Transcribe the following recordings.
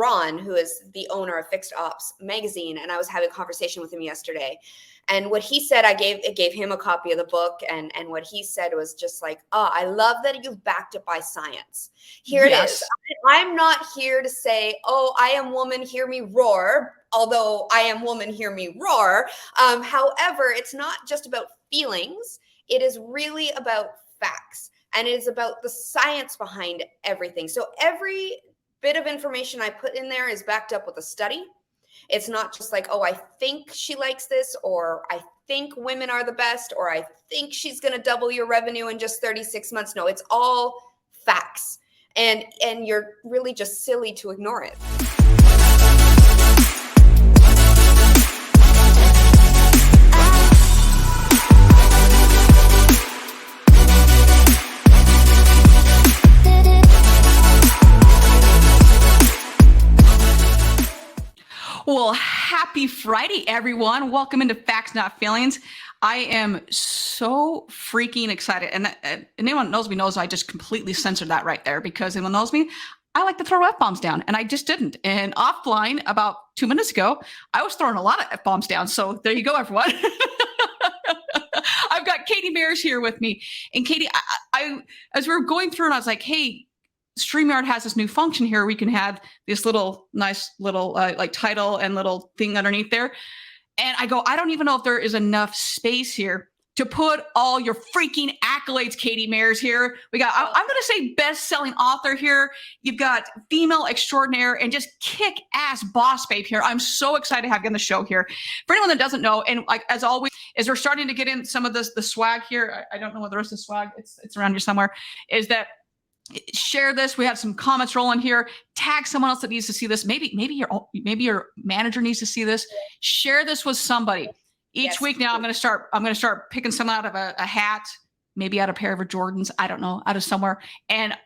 Ron, who is the owner of Fixed Ops magazine, and I was having a conversation with him yesterday. And what he said, I gave him a copy of the book, and what he said was just like, oh, I love that you've backed it by science. Here it is. I'm not here to say, oh, I am woman, hear me roar, although I am woman, hear me roar. However, it's not just about feelings. It is really about facts, and it is about the science behind everything. So every bit of information I put in there is backed up with a study. It's not just like, oh, I think she likes this, or I think women are the best, or I think she's going to double your revenue in just 36 months. No, it's all facts. And you're really just silly to ignore it. Well, happy Friday, everyone. Welcome into Facts Not Feelings. I am so freaking excited. And anyone knows me knows I just completely censored that right there, because anyone knows me, I like to throw F-bombs down, and I just didn't. And offline about 2 minutes ago, I was throwing a lot of F-bombs down. So there you go, everyone. I've got Katie Mears here with me. And Katie, I as we were going through, and I was like, hey, StreamYard has this new function here. We can have this nice little like title and little thing underneath there. And I go, I don't even know if there is enough space here to put all your freaking accolades, Katie Mears here. We got, I'm going to say best-selling author here. You've got female extraordinaire and just kick-ass boss babe here. I'm so excited to have you on the show here. For anyone that doesn't know, and like as always, as we're starting to get in some of the swag here, I don't know what the rest of the swag, it's around here somewhere, is that share this. We have some comments rolling here. Tag someone else that needs to see this. Maybe your manager needs to see this. Share this with somebody. Each week now, I'm going to start picking someone out of a hat, maybe out of a pair of Jordans. I don't know, out of somewhere, and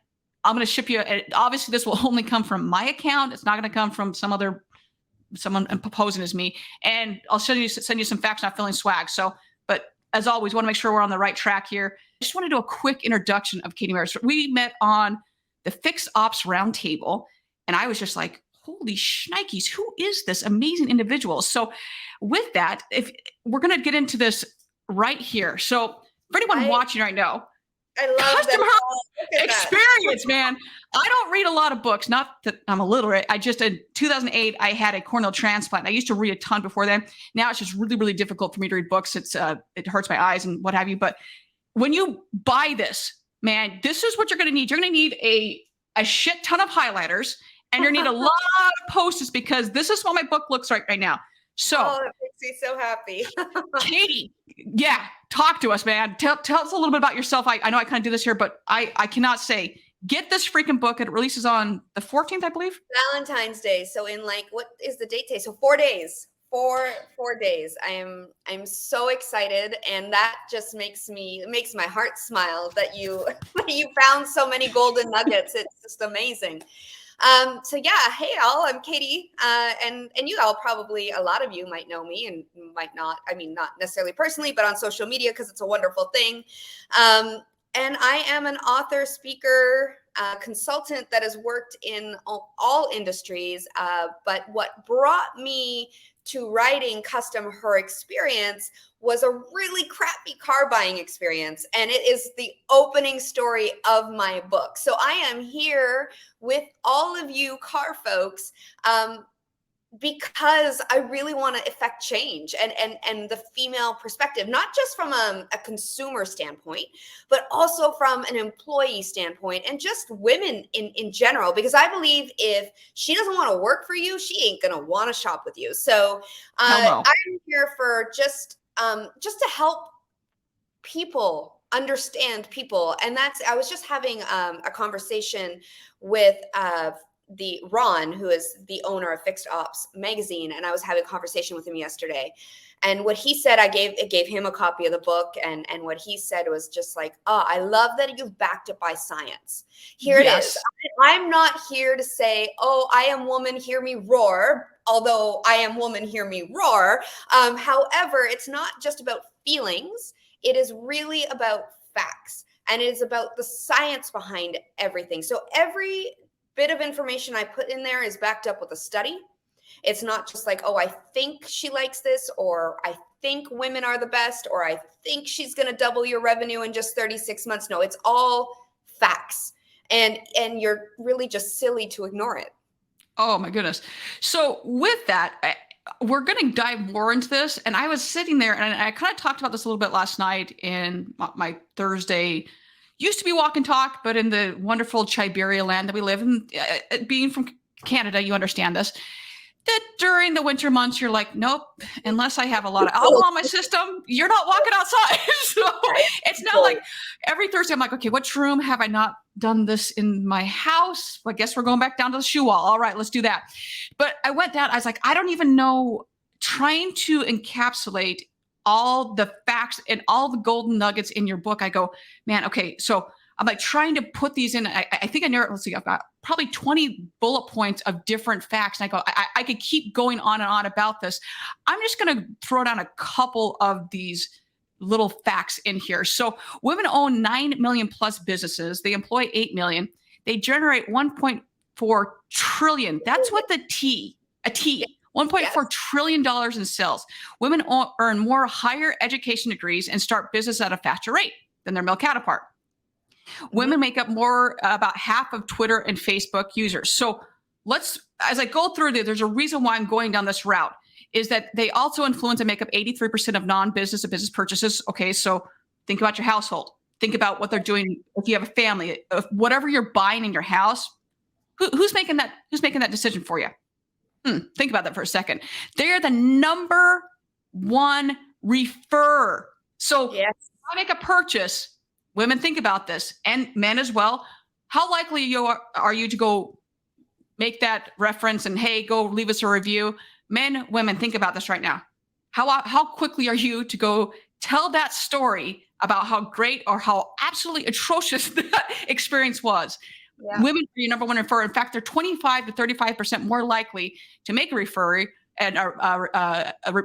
I'm going to ship you. Obviously, this will only come from my account. It's not going to come from someone proposing as me. And I'll send you some Facts Not Feeling swag. So, but as always, want to make sure we're on the right track here. I just want to do a quick introduction of Katie Mears. We met on the Fixed Ops Roundtable, and I was just like, holy shnikes, who is this amazing individual? So with that, if we're going to get into this right here. So for anyone watching right now, I love CustomHer Experience, man. I don't read a lot of books, not that I'm illiterate. I just, in 2008, I had a corneal transplant. I used to read a ton before then. Now it's just really, really difficult for me to read books. It hurts my eyes and what have you. But when you buy this, man, this is what you're going to need. You're going to need a shit ton of highlighters, and you're going to need a lot of Post-its, because this is what my book looks like right now. So, that makes me so happy. Katie, yeah, talk to us, man. Tell us a little bit about yourself. I know I kind of do this here, but I cannot say. Get this freaking book. It releases on the 14th, I believe. Valentine's Day. So in what is the date today? So 4 days. 4 days. I'm so excited, and that just makes my heart smile that you found so many golden nuggets. It's just amazing. So yeah, hey all, I'm Katie, and you all probably, a lot of you might know me and might not. I mean, not necessarily personally, but on social media, because it's a wonderful thing. And I am an author, speaker, consultant that has worked in all industries. But what brought me to writing CustomHer Experience was a really crappy car buying experience. And it is the opening story of my book. So I am here with all of you car folks, because I really want to effect change and the female perspective, not just from a consumer standpoint, but also from an employee standpoint, and just women in general, because I believe if she doesn't want to work for you, she ain't going to want to shop with you. So I'm here for just to help people understand people. And I was just having a conversation with the Ron, who is the owner of Fixed Ops magazine, and I was having a conversation with him yesterday. And what he said, I gave him a copy of the book, and what he said was just like, oh, I love that you've backed it by science. Here it is. I'm not here to say, oh, I am woman, hear me roar, although I am woman, hear me roar. However, it's not just about feelings. It is really about facts, and it is about the science behind everything. So every bit of information I put in there is backed up with a study. It's not just like, oh, I think she likes this, or I think women are the best, or I think she's going to double your revenue in just 36 months. No, it's all facts. And you're really just silly to ignore it. Oh my goodness. So with that, we're going to dive more into this. And I was sitting there and I kind of talked about this a little bit last night in my Thursday, used to be walk and talk, but in the wonderful Chiberia land that we live in, being from Canada, you understand this, that during the winter months, you're like, nope, unless I have a lot of alcohol in my system, you're not walking outside. So it's not like every Thursday, I'm like, okay, which room have I not done this in my house? Well, I guess we're going back down to the shoe wall. All right, let's do that. But I went down, I was like, I don't even know, trying to encapsulate all the facts and all the golden nuggets in your book. I go, man, okay, so I'm like trying to put these in. I think I narrowed, let's see, I've got probably 20 bullet points of different facts. And I go, I could keep going on and on about this. I'm just going to throw down a couple of these little facts in here. So women own 9 million plus businesses. They employ 8 million. They generate 1.4 trillion. That's what a T, $1.4 trillion in sales. Women earn more higher education degrees and start business at a faster rate than their male counterpart. Women make up more, about half of Twitter and Facebook users. So as I go through there's a reason why I'm going down this route, is that they also influence and make up 83% of non-business to business purchases. Okay, so think about your household. Think about what they're doing. If you have a family, whatever you're buying in your house, who's making that decision for you? Think about that for a second. They're the number one referrer. So if I make a purchase, women, think about this, and men as well. How likely are you to go make that reference and, hey, go leave us a review? Men, women, think about this right now. How quickly are you to go tell that story about how great or how absolutely atrocious that experience was? Yeah. Women are your number one referrer. In fact, they're 25 to 35% more likely to make a referral and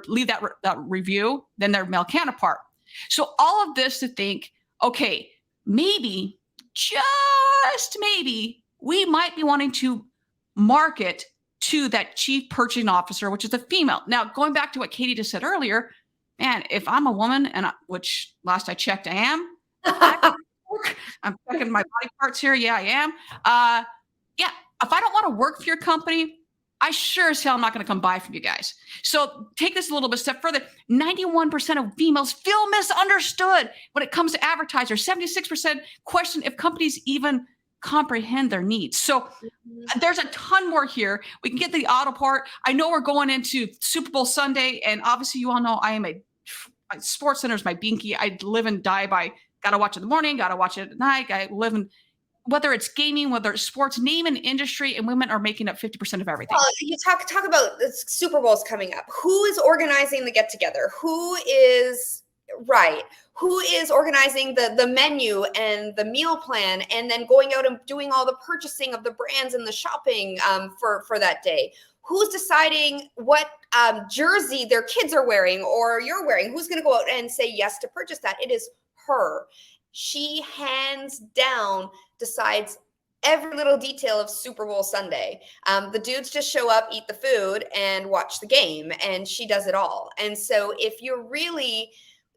leave that review than their male counterpart. So all of this to think, okay, maybe, just maybe, we might be wanting to market to that chief purchasing officer, which is a female. Now, going back to what Katie just said earlier, man, if I'm a woman, which last I checked, I am. I'm checking my body parts here. Yeah, I am. If I don't want to work for your company, I sure as hell am not going to come buy from you guys. So take this a little bit step further. 91% of females feel misunderstood when it comes to advertisers. 76% question if companies even comprehend their needs. So there's a ton more here. We can get the auto part. I know we're going into Super Bowl Sunday, and obviously you all know I am Sports Center is my binky. I live and die by, got to watch it in the morning, got to watch it at night. I live in, whether it's gaming, whether it's sports, name an industry, and women are making up 50% of everything. Well, you talk about the Super Bowl's coming up. Who is organizing the get together? Who is organizing the menu and the meal plan, and then going out and doing all the purchasing of the brands and the shopping for that day? Who's deciding what jersey their kids are wearing or you're wearing? Who's going to go out and say yes to purchase that? It is her. She hands down decides every little detail of Super Bowl Sunday. The dudes just show up, eat the food, and watch the game, and she does it all. And so if you're really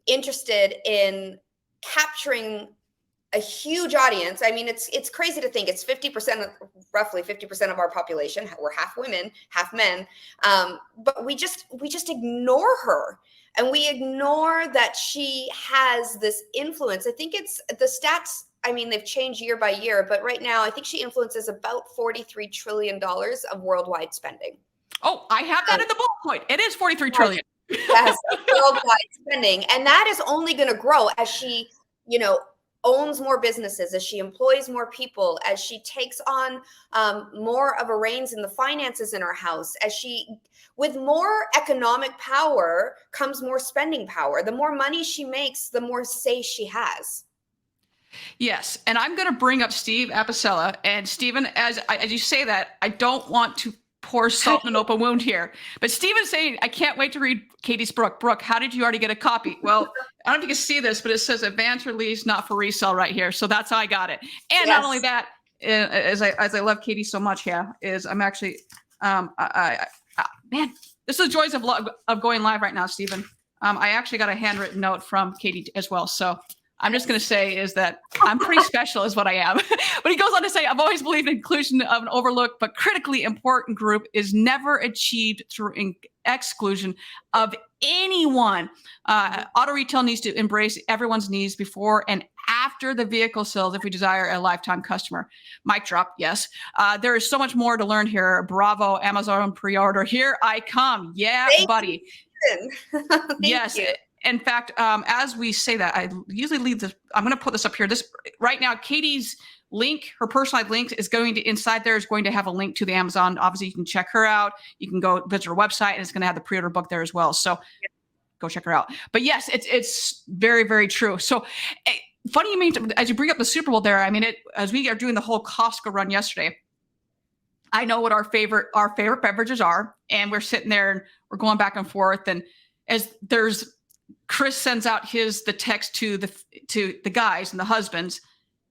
interested in capturing a huge audience, I mean, it's crazy to think it's 50%, roughly 50% of our population. We're half women, half men. But we just ignore her. And we ignore that she has this influence. I think it's the stats. I mean, they've changed year by year, but right now I think she influences about $43 trillion of worldwide spending. Oh, I have that in the bullet point. It is 43 trillion. Yes, worldwide spending. And that is only going to grow as she, owns more businesses, as she employs more people, as she takes on more of a reins in the finances in her house, with more economic power comes more spending power. The more money she makes, the more say she has. Yes. And I'm going to bring up Steve Apicella. And Stephen, as you say that, I don't want to pour salt in an open wound here. But Stephen's saying, I can't wait to read Katie's book. Brooke, how did you already get a copy? Well, I don't know if you can see this, but it says advanced release, not for resale right here. So that's how I got it. And not only that, as I love Katie so much, is I'm actually, man, this is the joys of going live right now, Stephen. I actually got a handwritten note from Katie as well. So I'm just going to say is that I'm pretty special is what I am. But he goes on to say, I've always believed inclusion of an overlooked but critically important group is never achieved through exclusion of anyone. Auto retail needs to embrace everyone's needs before and after the vehicle sales if we desire a lifetime customer. Mic drop, yes. There is so much more to learn here. Bravo, Amazon pre-order. Here I come. Yeah, Thank buddy. Yes. You. In fact, as we say that, I usually leave this. I'm going to put this up here. This right now, Katie's link, her personalized link is going to inside there is going to have a link to the Amazon. Obviously, you can check her out. You can go visit her website, and it's going to have the pre-order book there as well. So go check her out. But yes, it's very, very true. So funny you mean as you bring up the Super Bowl there. I mean, as we are doing the whole Costco run yesterday. I know what our favorite beverages are, and we're sitting there and we're going back and forth. And as Chris sends out the text to the guys and the husbands,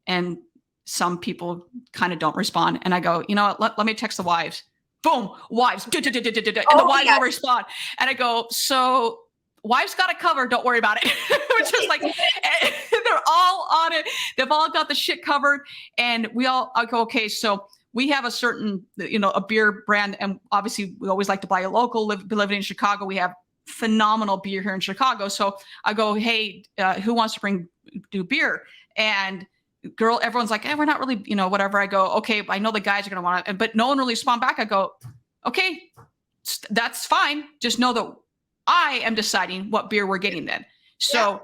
and some people kind of don't respond. And I go, you know what? Let me text the wives. Boom, wives. And the wives will respond. And I go, so wives got it covered. Don't worry about it. Which is like, they're all on it. They've all got the shit covered. And I go, okay, so we have a certain, a beer brand. And obviously we always like to buy a local, living in Chicago. We have phenomenal beer here in Chicago. So I go, hey, who wants to do beer? And everyone's like, we're not really, whatever. I go, okay, I know the guys are going to want it, but no one really respond back. I go, okay, that's fine. Just know that I am deciding what beer we're getting then. So,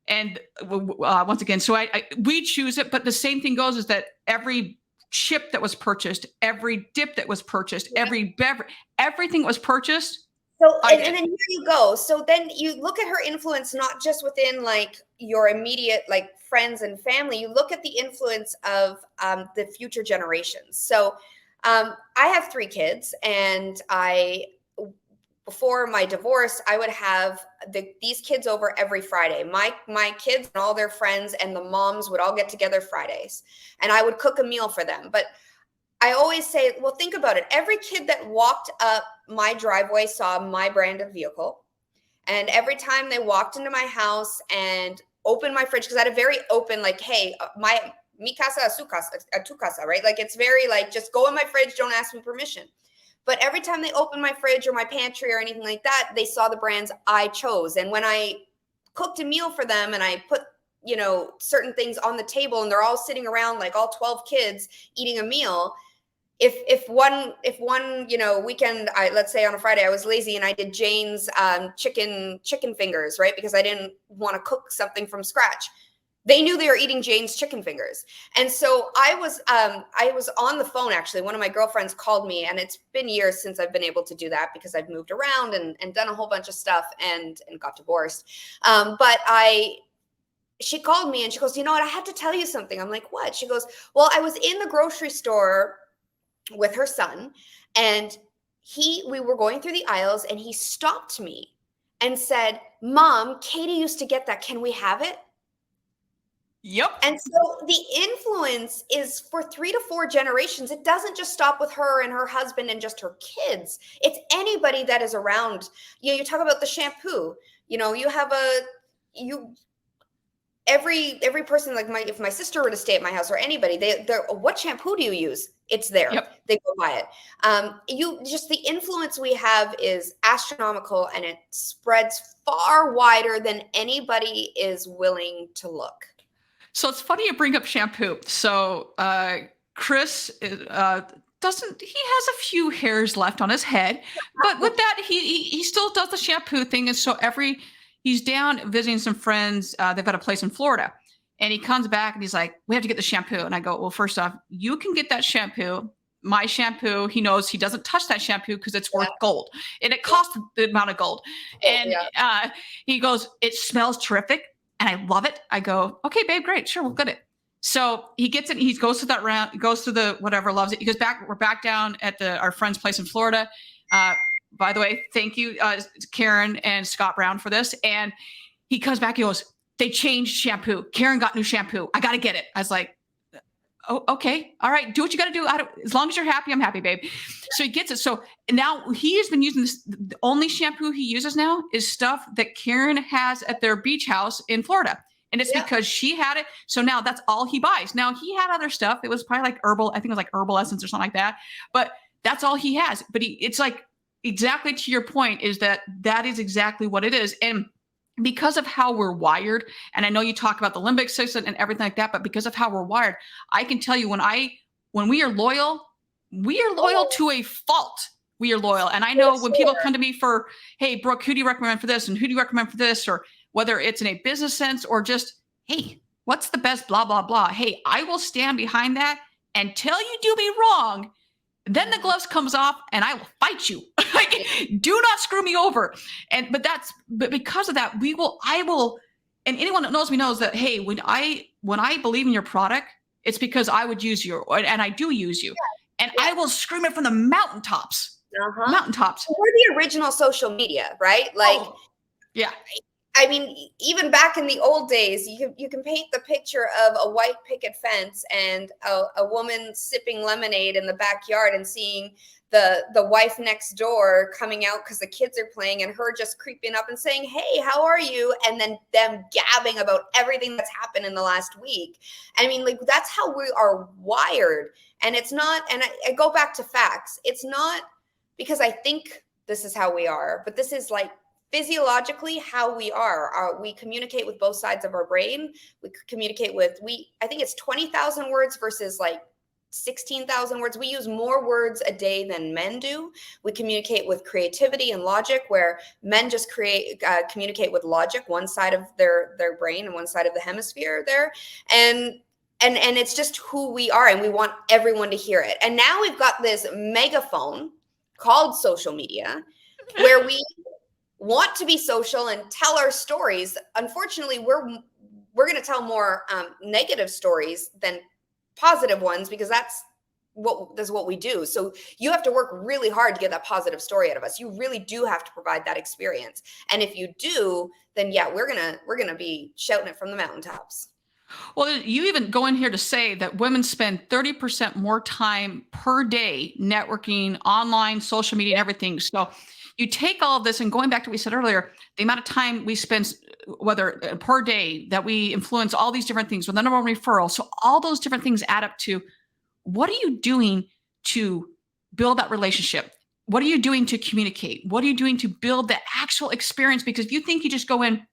and once again, so we choose it, but the same thing goes is that every chip that was purchased, every dip that was purchased, every beverage, everything was purchased. So, and then here you go. So then you look at her influence, not just within like your immediate like friends and family, you look at the influence of the future generations. So I have 3 kids, and before my divorce, I would have these kids over every Friday. My kids and all their friends and the moms would all get together Fridays, and I would cook a meal for them. But I always say, well, think about it. Every kid that walked up my driveway saw my brand of vehicle. And every time they walked into my house and opened my fridge, because I had a very open, like, hey, mi casa, su casa, tu casa, right? Like, it's very like, just go in my fridge, don't ask me permission. But every time they opened my fridge or my pantry or anything like that, they saw the brands I chose. And when I cooked a meal for them and I put, certain things on the table and they're all sitting around, like all 12 kids eating a meal, if one weekend, let's say on a Friday I was lazy and I did Jane's chicken fingers, right? Because I didn't want to cook something from scratch. They knew they were eating Jane's chicken fingers. And so I was on the phone, actually. One of my girlfriends called me, and it's been years since I've been able to do that because I've moved around and done a whole bunch of stuff and got divorced. She called me and she goes, you know what? I have to tell you something. I'm like, what? She goes, well, I was in the grocery store with her son, and we were going through the aisles, and he stopped me and said, Mom, Katie used to get that. Can we have it? Yep. And so the influence is for 3 to 4 generations. It doesn't just stop with her and her husband and just her kids. It's anybody that is around. You talk about the shampoo. You have every person, like if my sister were to stay at my house or anybody, they're what shampoo do you use? It's there. Yep. They go buy it. Just the influence we have is astronomical, and it spreads far wider than anybody is willing to look. So it's funny you bring up shampoo. So Chris doesn't, he has a few hairs left on his head, but with that, he still does the shampoo thing. And so he's down visiting some friends. They've got a place in Florida, and he comes back and he's like, we have to get the shampoo. And I go, well, first off, you can get that shampoo. My shampoo, he knows he doesn't touch that shampoo because it's worth gold, and it costs the amount of gold. And he goes, it smells terrific, and I love it. I go, okay, babe, great. Sure, we'll get it. So he gets it. He goes to that round, goes to the whatever, loves it. He goes back. We're back down at our friend's place in Florida. By the way, thank you, Karen and Scott Brown, for this. And he comes back. He goes, they changed shampoo. Karen got new shampoo. I got to get it. I was like, Oh, okay. All right. Do what you got to do. As long as you're happy, I'm happy, babe. So he gets it. So now he has been using this. The only shampoo he uses now is stuff that Karen has at their beach house in Florida. And it's because she had it. So now that's all he buys. Now he had other stuff. It was probably like herbal. I think it was like herbal essence or something like that. But that's all he has. But it's like exactly to your point is that is exactly what it is. And because of how we're wired, and I know you talk about the limbic system and everything like that, but because of how we're wired, I can tell you when we are loyal to a fault. We are loyal. And I know when people come to me for, hey, Brooke, who do you recommend for this? And who do you recommend for this? Or whether it's in a business sense or just, hey, what's the best blah, blah, blah. Hey, I will stand behind that until you do me wrong. Then the gloves comes off and I will fight you. Like, do not screw me over. But because of that, I will, and anyone that knows me knows that, hey, when I believe in your product, it's because I would use you and I do use you. And I will scream it from the mountaintops. Mountaintops. We're the original social media, right? Like, yeah. I mean, even back in the old days, you can paint the picture of a white picket fence and a woman sipping lemonade in the backyard and seeing the wife next door coming out because the kids are playing and her just creeping up and saying, hey, how are you? And then them gabbing about everything that's happened in the last week. I mean, like, that's how we are wired. And it's not, and I go back to facts. It's not because I think this is how we are, but this is like physiologically how we are. We communicate with both sides of our brain. We communicate with, I think it's 20,000 words versus like 16,000 words. We use more words a day than men do. We communicate with creativity and logic, where men just communicate with logic, one side of their brain and one side of the hemisphere there. And it's just who we are, and we want everyone to hear it. And now we've got this megaphone called social media where we want to be social and tell our stories. Unfortunately, we're going to tell more negative stories than positive ones, because that's what we do. So you have to work really hard to get that positive story out of us. You really do have to provide that experience. And if you do, then we're going to be shouting it from the mountaintops. Well, you even go in here to say that women spend 30% more time per day networking, online, social media, and everything. So you take all of this, and going back to what we said earlier, the amount of time we spend, whether per day, that we influence all these different things with the number of referrals. So all those different things add up to, what are you doing to build that relationship? What are you doing to communicate? What are you doing to build the actual experience? Because if you think you just go in,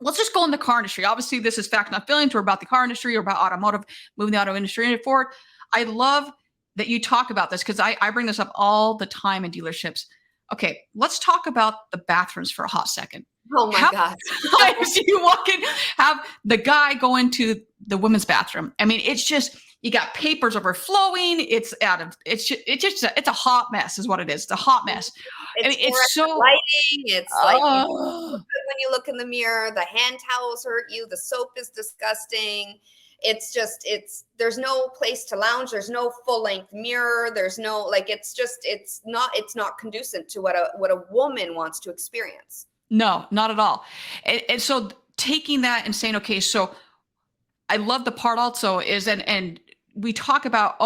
let's just go in the car industry. Obviously, this is fact, not feelings. We're about the car industry or about automotive, moving the auto industry forward. I love that you talk about this, because I bring this up all the time in dealerships. Okay, let's talk about the bathrooms for a hot second. Oh my God. Times you walk in, have the guy go into the women's bathroom. I mean, it's just, you got papers overflowing. It's a hot mess is what it is. It's a hot mess. It's so lighting. It's like, when you look in the mirror, the hand towels hurt you. The soap is disgusting. There's no place to lounge. There's no full length mirror. There's no, like, it's not conducive to what a woman wants to experience. No, not at all. And so taking that and saying, okay, so I love the part also is, and we talk about,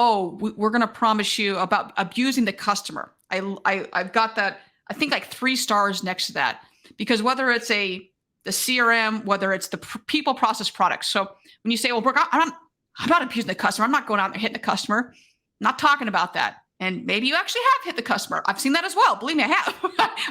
we're going to promise you about abusing the customer. I've got that, I think, like 3 stars next to that, because whether it's the CRM, whether it's the people, process, products. So when you say, well, Brooke, I'm not abusing the customer. I'm not going out there hitting the customer. I'm not talking about that. And maybe you actually have hit the customer. I've seen that as well. Believe me, I have.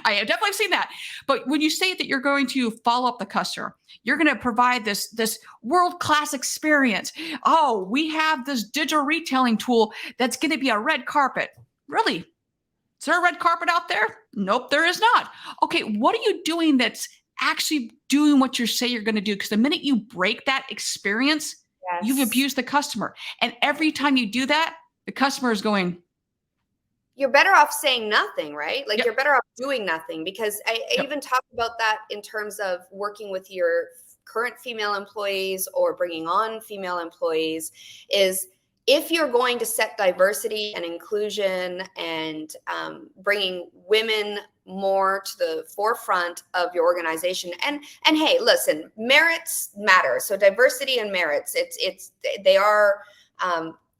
I have definitely seen that. But when you say that you're going to follow up the customer, you're going to provide this world-class experience. Oh, we have this digital retailing tool that's going to be a red carpet. Really? Is there a red carpet out there? Nope, there is not. Okay, what are you doing that's actually doing what you say you're going to do? Because the minute you break that experience, you've abused the customer. And every time you do that, the customer is going, you're better off saying nothing, right? Like, you're better off doing nothing, because I even talk about that in terms of working with your current female employees or bringing on female employees, is if you're going to set diversity and inclusion and bringing women more to the forefront of your organization, and hey, listen, merits matter. So diversity and merits, they are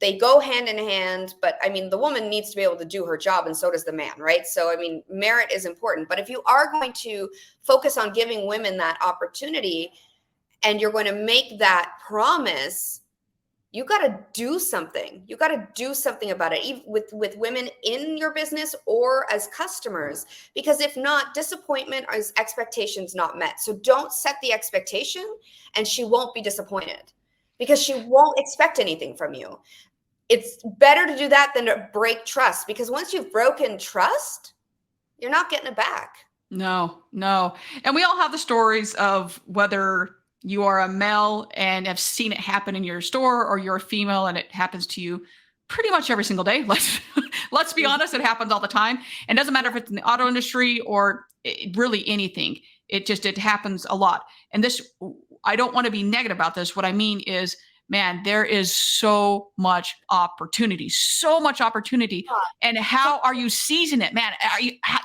they go hand in hand, but I mean, the woman needs to be able to do her job, and so does the man, right? So, I mean, merit is important. But if you are going to focus on giving women that opportunity and you're going to make that promise, you got to do something. You got to do something about it, even with women in your business or as customers, because if not, disappointment is expectations not met. So don't set the expectation, and she won't be disappointed because she won't expect anything from you. It's better to do that than to break trust, because once you've broken trust, you're not getting it back. No. And we all have the stories of whether you are a male and have seen it happen in your store, or you're a female and it happens to you pretty much every single day. Let's be honest, it happens all the time. And it doesn't matter if it's in the auto industry or really anything. It happens a lot. And this, I don't want to be negative about this. What I mean is, man, there is so much opportunity. And how are you seizing it? Man,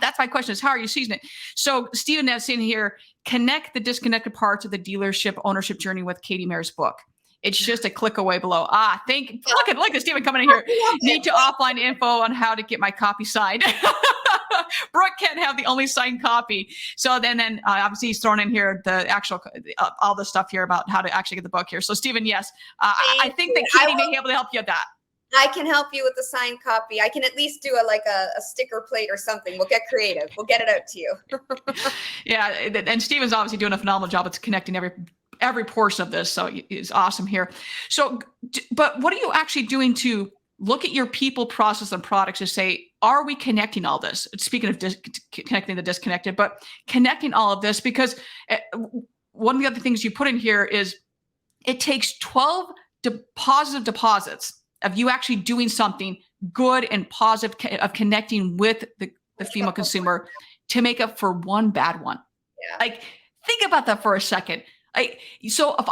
that's my question, is how are you seizing it? So Stephen is in here, connect the disconnected parts of the dealership ownership journey with Katie Maier's book. It's just a click away below. Look at Stephen coming in here. Need to offline info on how to get my copy signed. Brooke can't have the only signed copy. So then obviously he's thrown in here the actual, all the stuff here about how to actually get the book here. So Stephen, yes, I think that Katie may be able to help you with that. I can help you with the signed copy. I can at least do a sticker plate or something. We'll get creative. We'll get it out to you. Yeah. And Stephen's obviously doing a phenomenal job of connecting every portion of this. So it's awesome here. So, but what are you actually doing to look at your people, process, and products to say, are we connecting all this? Speaking of connecting the disconnected, but connecting all of this, because one of the other things you put in here is it takes 12 positive deposits of you actually doing something good and positive of connecting with the female consumer to make up for one bad one. Yeah. Like, think about that for a second. So if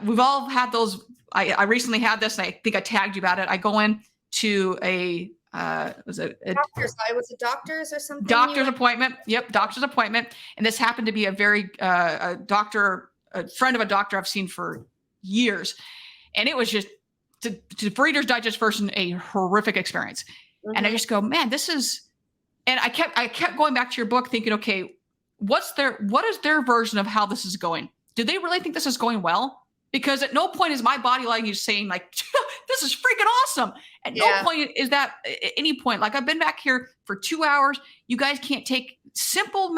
we've all had those. I recently had this, and I think I tagged you about it. I go in to was it doctor's or something? Doctor's appointment. Yep, doctor's appointment. And this happened to be a very a friend of a doctor I've seen for years. And it was just, to Reader's Digest version, a horrific experience. Mm-hmm. And I just go, man, this is, and I kept going back to your book thinking, okay, what is their version of how this is going? Do they really think this is going well? Because at no point is my body language saying like, this is freaking awesome. At no point is that at any point. Like, I've been back here for 2 hours. You guys can't take simple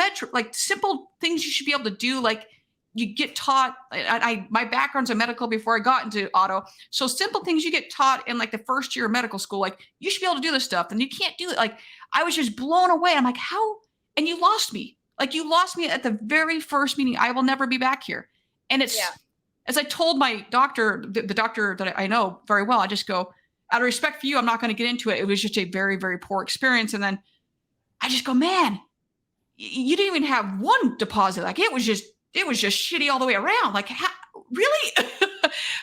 simple things you should be able to do. Like, you get taught, my background's in medical before I got into auto. So simple things you get taught in like the first year of medical school, like you should be able to do this stuff, and you can't do it. Like, I was just blown away. I'm like, how? And you lost me. Like, you lost me at the very first meeting. I will never be back here. And it's, as I told my doctor, the doctor that I know very well, I just go, out of respect for you, I'm not going to get into it. It was just a very, very poor experience. And then I just go, man, you didn't even have one deposit. Like, it was just shitty all the way around. Like, really?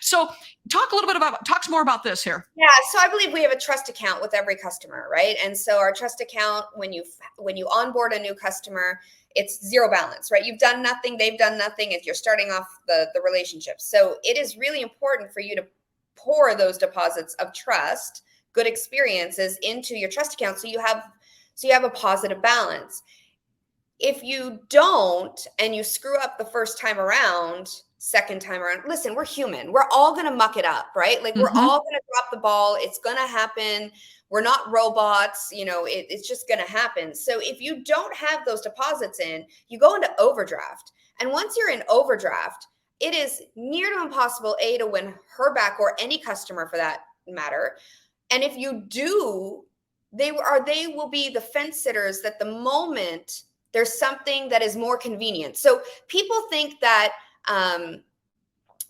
So talk some more about this here. Yeah. So I believe we have a trust account with every customer, right? And so our trust account, when you onboard a new customer, it's zero balance, right? You've done nothing. They've done nothing if you're starting off the relationship. So it is really important for you to pour those deposits of trust, good experiences into your trust account. So you have a positive balance. If you don't, and you screw up the first time around, second time around, listen, we're human. We're all going to muck it up, right? Like, we're all going to drop the ball. It's going to happen. We're not robots. It's just going to happen. So if you don't have those deposits in, you go into overdraft. And once you're in overdraft, it is near to impossible, to win her back, or any customer for that matter. And if you do, they will be the fence sitters that the moment there's something that is more convenient. So people think that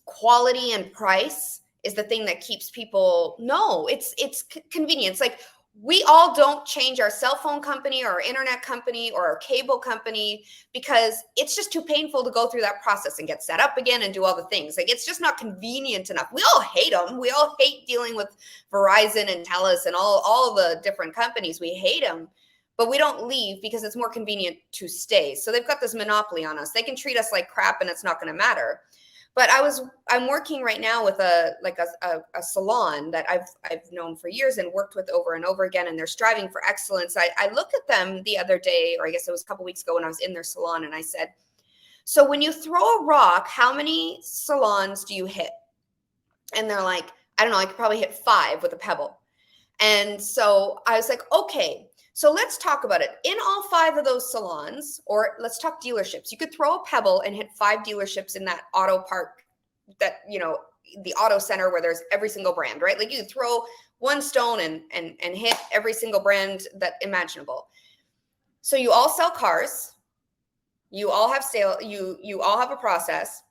quality and price is the thing that keeps people. No, it's convenience. Like, we all don't change our cell phone company or our internet company or our cable company because it's just too painful to go through that process and get set up again and do all the things. Like, it's just not convenient enough. We all hate them. We all hate dealing with Verizon and TELUS and all the different companies. We hate them. But we don't leave because it's more convenient to stay. So they've got this monopoly on us. They can treat us like crap and it's not going to matter. But I'm working right now with a salon that I've known for years and worked with over and over again, and they're striving for excellence. I looked at them the other day, or I guess it was a couple weeks ago, when I was in their salon, and I said, so when you throw a rock, how many salons do you hit? And they're like, I don't know, I could probably hit 5 with a pebble. And so I was like, okay, so let's talk about it. In all 5 of those salons, or let's talk dealerships, you could throw a pebble and hit 5 dealerships in that auto park, that, the auto center where there's every single brand, right? Like you could throw one stone and hit every single brand that imaginable. So you all sell cars. You all have you all have a process.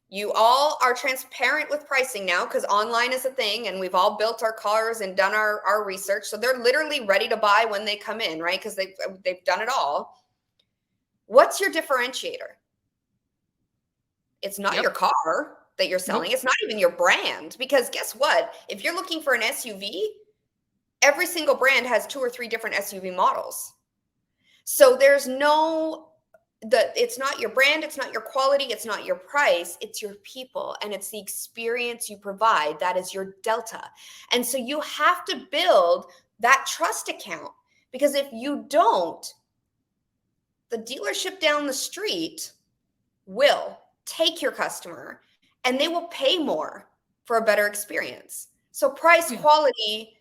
You all are transparent with pricing now, because online is a thing, and we've all built our cars and done our research. So they're literally ready to buy when they come in, right? Because they've done it all. What's your differentiator? It's not your car that you're selling. It's not even your brand, because guess what? If you're looking for an SUV, every single brand has 2 or 3 different SUV models. So there's it's not your brand, it's not your quality, it's not your price, it's your people, and it's the experience you provide. That is your delta. And so you have to build that trust account, because if you don't, the dealership down the street will take your customer and they will pay more for a better experience. So price, quality,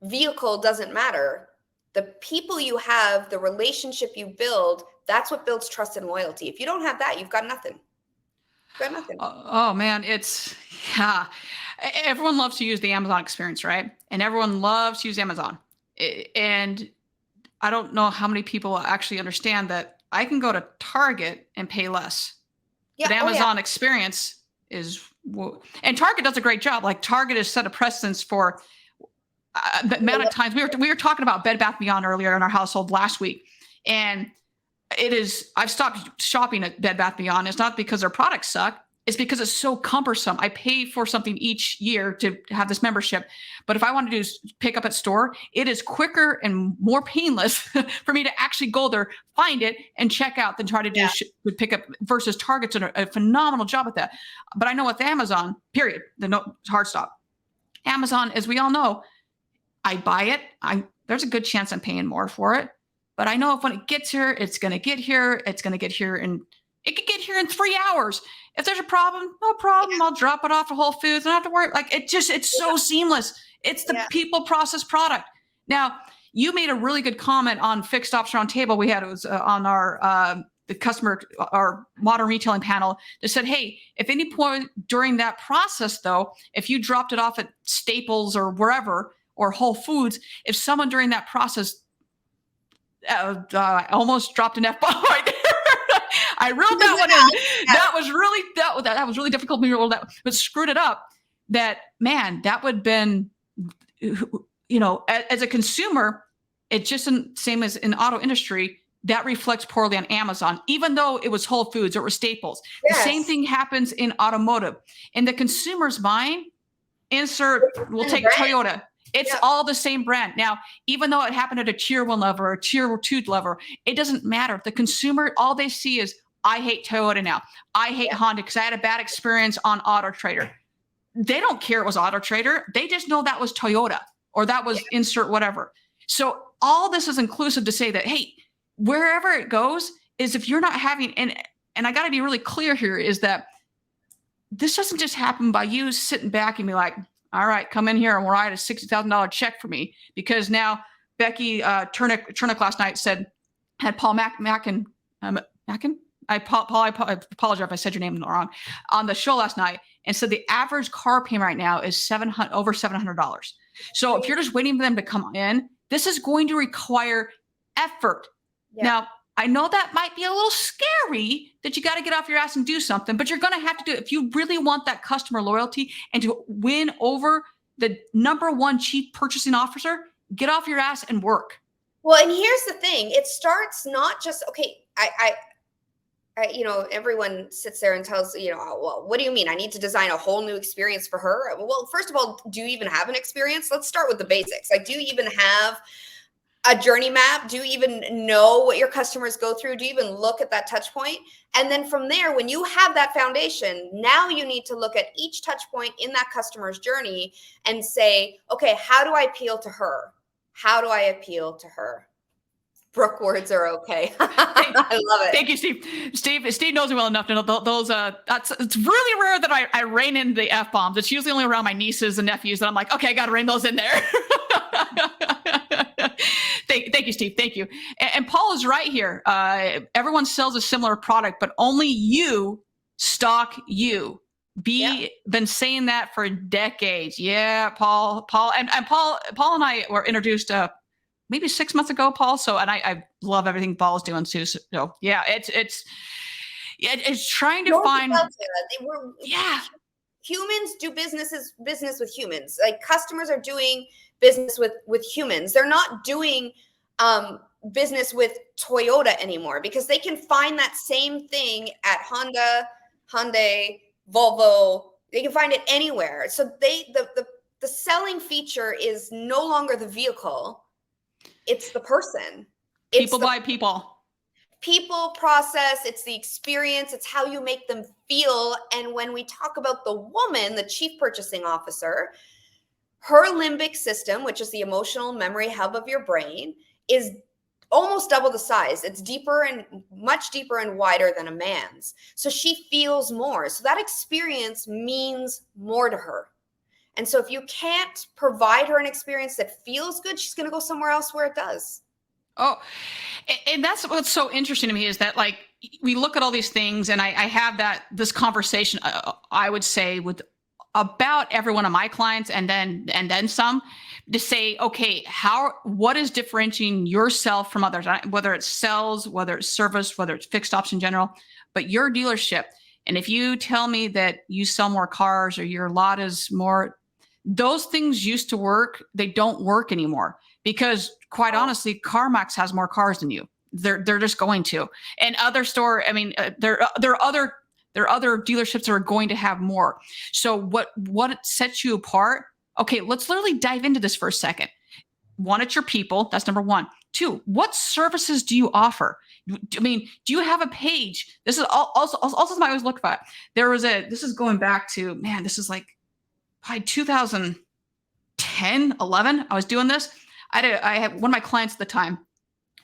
vehicle doesn't matter. The people you have, the relationship you build, that's what builds trust and loyalty. If you don't have that, you've got nothing. You've got nothing. Oh man, everyone loves to use the Amazon experience, right? And everyone loves to use Amazon. And I don't know how many people actually understand that I can go to Target and pay less. Yeah. But Amazon experience is, and Target does a great job. Like Target has set a precedence for the amount of times we were talking about Bed Bath Beyond earlier in our household last week, and I've stopped shopping at Bed Bath Beyond. It's not because their products suck. It's because it's so cumbersome. I pay for something each year to have this membership. But if I want to do pick up at store, it is quicker and more painless for me to actually go there, find it, and check out than try to do pick up, versus Target's doing a phenomenal job at that. But I know with Amazon, period, hard stop. Amazon, as we all know, I buy it. There's a good chance I'm paying more for it. But I know if when it gets here, it's going to get here. It's going to get here, and it could get here in 3 hours. If there's a problem, no problem. I'll drop it off at Whole Foods. I don't have to worry. Like it's so seamless. It's the people, process, product. Now, you made a really good comment on fixed ops round table. We had, it was on our the customer, our modern retailing panel, that said, hey, if any point during that process, though, if you dropped it off at Staples or wherever, or Whole Foods, if someone during that process I almost dropped an F-bomb right there. I reeled that one in. That was really difficult for me to roll that, but screwed it up. That would have been, as a consumer, it's just the same as in the auto industry, that reflects poorly on Amazon, even though it was Whole Foods or it was Staples. Yes. The same thing happens in automotive. In the consumer's mind, we'll take Toyota. It's all the same brand. Now, even though it happened at a tier 1 level or a tier 2 level, it doesn't matter. The consumer, all they see is, I hate Toyota now. I hate Honda because I had a bad experience on Auto Trader. They don't care it was Auto Trader. They just know that was Toyota or that was insert whatever. So all this is inclusive to say that, hey, wherever it goes is, if you're not having, and I got to be really clear here, is that this doesn't just happen by you sitting back and be like, all right, come in here and write a $60,000 check for me, because now Becky Turnick last night had Paul Mackin. I apologize if I said your name wrong on the show last night, and said the average car payment right now is over $700. So if you're just waiting for them to come in, this is going to require effort. Yeah. Now, I know that might be a little scary, that you got to get off your ass and do something, but you're going to have to do it. If you really want that customer loyalty and to win over the number 1 chief purchasing officer, get off your ass and work. Well, and here's the thing. It starts not just, okay, I everyone sits there and tells, well, what do you mean? I need to design a whole new experience for her. Well, first of all, do you even have an experience? Let's start with the basics. Like, do you even have a journey map? Do you even know what your customers go through? Do you even look at that touch point? And then from there, when you have that foundation, now you need to look at each touch point in that customer's journey and say, okay, how do I appeal to her? How do I appeal to her? Brooke words are okay. I love it. Thank you, Steve. Steve knows me well enough to know those. It's really rare that I rein in the F-bombs. It's usually only around my nieces and nephews that I'm like, okay, I got to rein those in there. Thank you, Steve. Thank you. And Paul is right here. Everyone sells a similar product, but only you stock you. Been saying that for decades. Yeah, Paul, and Paul and I were introduced maybe 6 months ago, Paul. So, and I love everything Paul's doing too. So yeah, it's trying to find. Humans do business with humans. Like customers are doing business with humans. They're not doing business with Toyota anymore because they can find that same thing at Honda, Hyundai, Volvo. They can find it anywhere. So the selling feature is no longer the vehicle. It's the person. People buy people. People process, it's the experience, it's how you make them feel. And when we talk about the woman, the chief purchasing officer, her limbic system, which is the emotional memory hub of your brain, is almost double the size. It's deeper and much deeper and wider than a man's. So she feels more. So that experience means more to her. And so if you can't provide her an experience that feels good, she's going to go somewhere else where it does. Oh, and that's what's so interesting to me is that like we look at all these things and I have this conversation, I would say with about every one of my clients and then some to say, okay, what is differentiating yourself from others, whether it's sales, whether it's service, whether it's fixed ops in general, but your dealership. And if you tell me that you sell more cars or your lot is more, those things used to work. They don't work anymore because quite honestly, CarMax has more cars than you. They're just going to, and other store. I mean, there are other dealerships that are going to have more. So what sets you apart? Okay, let's literally dive into this for a second. One, it's your people. That's number one. Two, what services do you offer? I mean, do you have a page? This is also something I always look at. This is going back to, man, this is like probably 2010, 11. I was doing this. I had one of my clients at the time.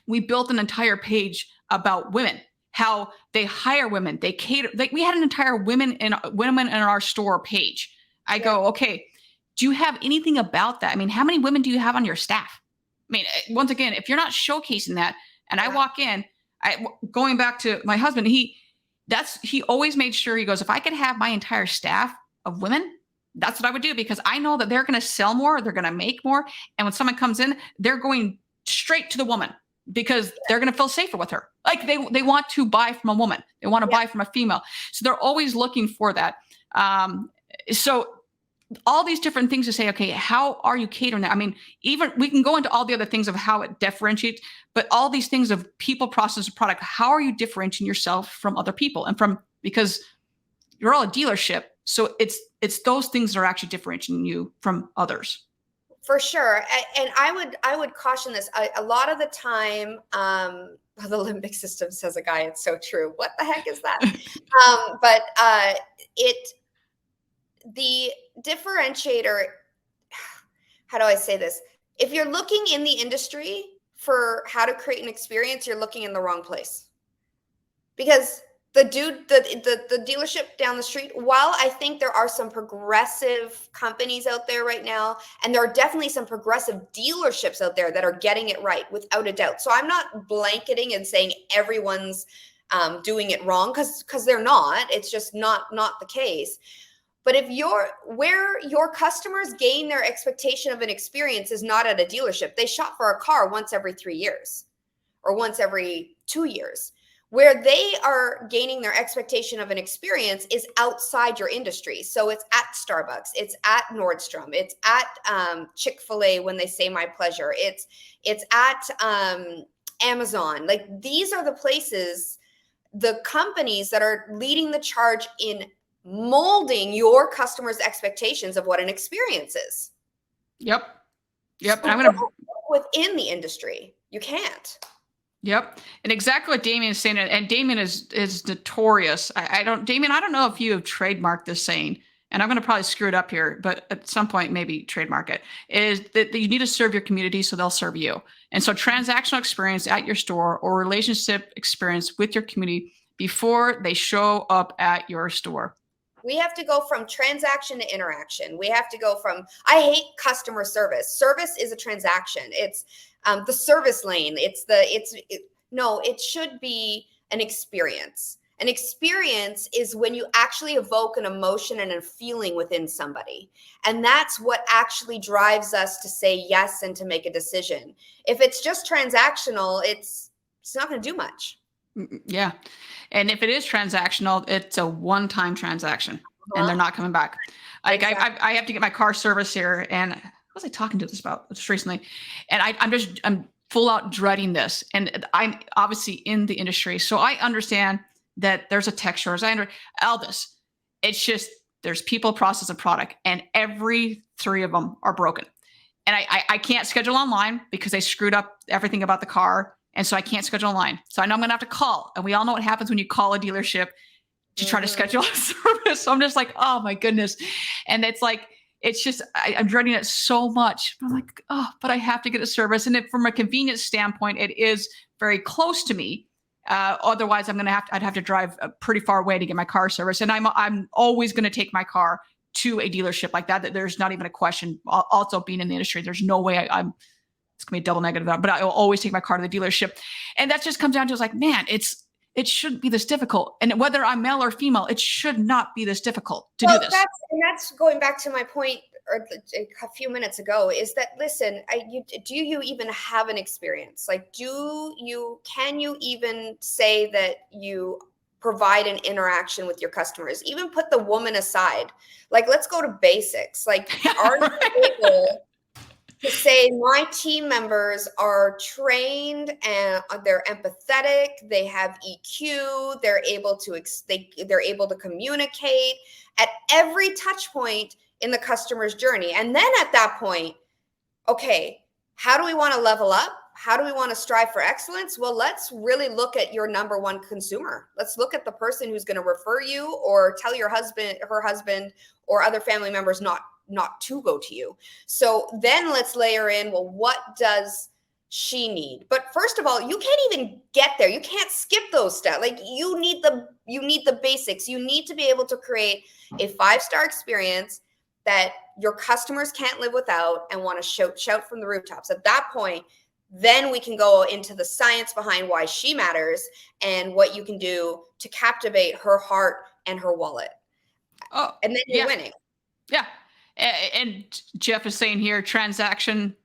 We built an entire page about women, how they hire women, they cater. We had an entire women in our store page. I go, okay, do you have anything about that? I mean, how many women do you have on your staff? I mean, once again, if you're not showcasing that, and I walk in, going back to my husband, he always made sure, he goes, if I could have my entire staff of women, that's what I would do, because I know that they're going to sell more, they're going to make more. And when someone comes in, they're going straight to the woman because they're going to feel safer with her. Like they want to buy from a woman. They want to buy from a female. So they're always looking for that. So all these different things to say, okay, how are you catering that? I mean, even we can go into all the other things of how it differentiates, but all these things of people, process, product, how are you differentiating yourself from other people because you're all a dealership. So it's those things that are actually differentiating you from others. For sure. And I would caution this. A lot of the time, the limbic system, says a guy, it's so true. What the heck is that? The differentiator, how do I say this? If you're looking in the industry for how to create an experience, you're looking in the wrong place. Because the dealership down the street, while I think there are some progressive companies out there right now, and there are definitely some progressive dealerships out there that are getting it right, without a doubt. So I'm not blanketing and saying everyone's doing it wrong, because they're not. It's just not the case. But where your customers gain their expectation of an experience is not at a dealership. They shop for a car once every 3 years or once every 2 years. Where they are gaining their expectation of an experience is outside your industry. So it's at Starbucks, it's at Nordstrom, it's at Chick-fil-A when they say my pleasure, it's at Amazon. Like, these are the places, the companies that are leading the charge in molding your customers' expectations of what an experience is. Yep. So within the industry. You can't. Yep. And exactly what Damien is saying, and Damien is notorious. Damien, I don't know if you have trademarked this saying, and I'm going to probably screw it up here, but at some point, maybe trademark it, is that you need to serve your community so they'll serve you. And so transactional experience at your store or relationship experience with your community before they show up at your store. We have to go from transaction to interaction. We have to go from, I hate customer service. Service is a transaction. It's the service lane. No, it should be an experience. An experience is when you actually evoke an emotion and a feeling within somebody. And that's what actually drives us to say yes and to make a decision. If it's just transactional, it's not going to do much. Yeah. And if it is transactional, it's a one-time transaction and they're not coming back. Like exactly. I have to get my car service here, and what was I talking to this about just recently? And I'm full out dreading this. And I'm obviously in the industry, so I understand that there's a tech shortage. All this. It's just there's people, process, and product, and every three of them are broken. And I can't schedule online because they screwed up everything about the car. And so I can't schedule online. So I know I'm going to have to call. And we all know what happens when you call a dealership to try to schedule a service. So I'm just like, oh my goodness. And it's like, it's just, I'm dreading it so much. I'm like, oh, but I have to get a service. And if from a convenience standpoint, it is very close to me. Otherwise, I'd have to drive a pretty far away to get my car service. And I'm always going to take my car to a dealership like that. There's not even a question. Also being in the industry, there's no way it's going to be a double negative, but I will always take my car to the dealership. And that just comes down to, it's like, man, it shouldn't be this difficult. And whether I'm male or female, it should not be this difficult to do this. That's going back to my point a few minutes ago, is that, listen, do you even have an experience? Like, can you even say that you provide an interaction with your customers? Even put the woman aside. Like, let's go to basics. Like, are you able to say my team members are trained and they're empathetic, they have EQ, they're able to communicate at every touch point in the customer's journey. And then at that point, okay, how do we want to level up? How do we want to strive for excellence? Well, let's really look at your number one consumer. Let's look at the person who's going to refer you or tell her husband or other family members not to go to you. So then let's layer in, well, what does she need? But first of all, you can't even get there. You can't skip those steps. Like, you need the basics. You need to be able to create a 5-star experience that your customers can't live without and want to shout from the rooftops. At that point, then we can go into the science behind why she matters and what you can do to captivate her heart and her wallet. Oh, and then you're winning. Yeah. And Jeff is saying here, transaction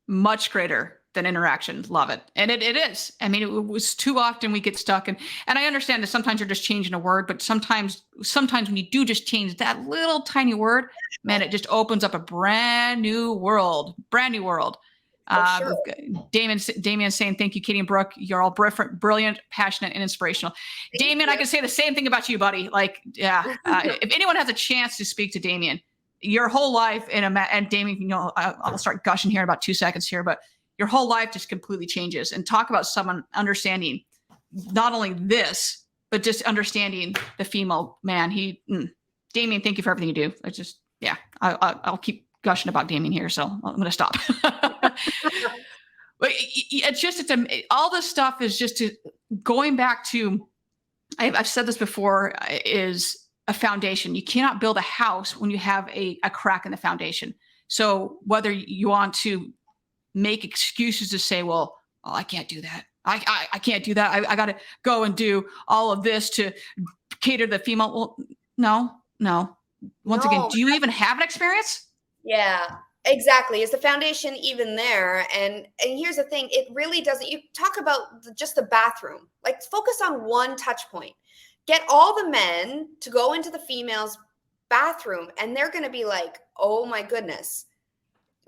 much greater than interaction. Love it. And it is. I mean, it was too often we get stuck. And I understand that sometimes you're just changing a word, but sometimes when you do just change that little tiny word, man, it just opens up a brand new world. Sure. Damien saying, thank you, Katie and Brooke. You're all brilliant, passionate, and inspirational. Damien, I can say the same thing about you, buddy. Like, yeah, if anyone has a chance to speak to Damien, your whole life, and Damien, I'll start gushing here in about 2 seconds here, but your whole life just completely changes. And talk about someone understanding not only this, but just understanding the female man. Damien, thank you for everything you do. It's just, I'll keep gushing about Damien here, so I'm going to stop. But all this stuff is just going back to, I've said this before, is a foundation. You cannot build a house when you have a crack in the foundation. So whether you want to make excuses to say, well, I can't do that. I can't do that. I got to go and do all of this to cater to the female. Well, no. Once again, do you even have an experience? Yeah, exactly. Is the foundation even there? And here's the thing. It really doesn't. You talk about just the bathroom. Like, focus on one touch point. Get all the men to go into the female's bathroom, and they're going to be like, oh my goodness.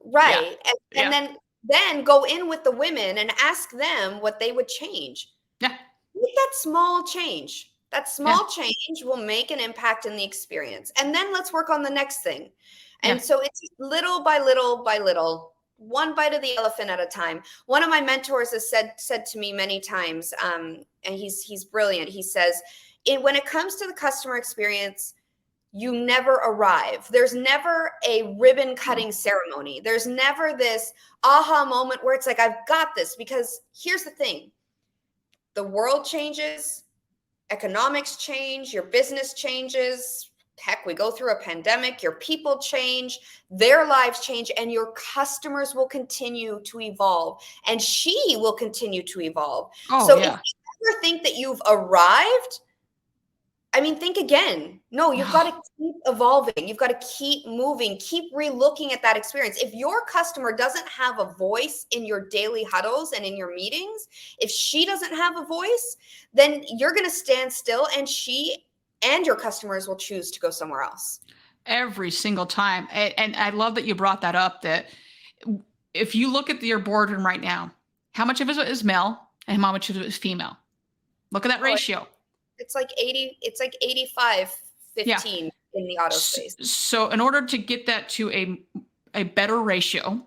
Right. Yeah. And then go in with the women and ask them what they would change. Yeah. With that small change. That small change will make an impact in the experience. And then let's work on the next thing. And so it's little by little by little. one bite of the elephant at a time. One of my mentors has said to me many times, and he's brilliant. He says, when it comes to the customer experience, you never arrive. There's never a ribbon cutting ceremony. There's never this aha moment where it's like, I've got this. Because here's the thing, the world changes, economics change, your business changes. Heck, we go through a pandemic, your people change, their lives change, and your customers will continue to evolve, and she will continue to evolve. So if you ever think that you've arrived, I mean, think again. No, you've got to keep evolving. You've got to keep moving, keep re-looking at that experience. If your customer doesn't have a voice in your daily huddles and in your meetings, if she doesn't have a voice, then you're going to stand still, and she and your customers will choose to go somewhere else. Every single time. And I love that you brought that up, that if you look at your boardroom right now, how much of it is male and how much of it is female? Look at that ratio. It's like 85, 15 in the auto space. So in order to get that to a better ratio,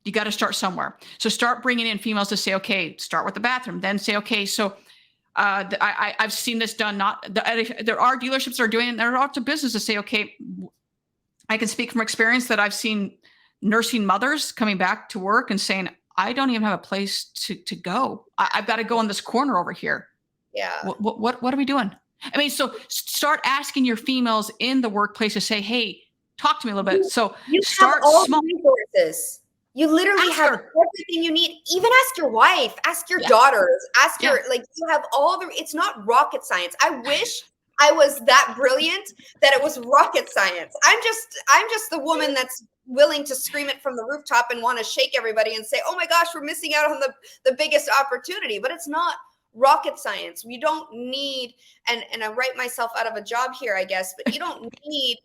you got to start somewhere. So start bringing in females to say, okay, start with the bathroom, then say, okay, so I've seen this done. There are dealerships that are doing it. There are lots of businesses to say, okay, I can speak from experience that I've seen nursing mothers coming back to work and saying, I don't even have a place to go. I've got to go in this corner over here. Yeah. What are we doing? I mean, so start asking your females in the workplace to say, hey, talk to me a little bit. So you start have all small. Resources. You literally have everything you need. Even ask your wife, ask your daughters, ask your, you have it's not rocket science. I wish I was that brilliant that it was rocket science. I'm just the woman that's willing to scream it from the rooftop and want to shake everybody and say, oh my gosh, we're missing out on the biggest opportunity. But it's not rocket science. We don't need, and I write myself out of a job here, I guess, but you don't need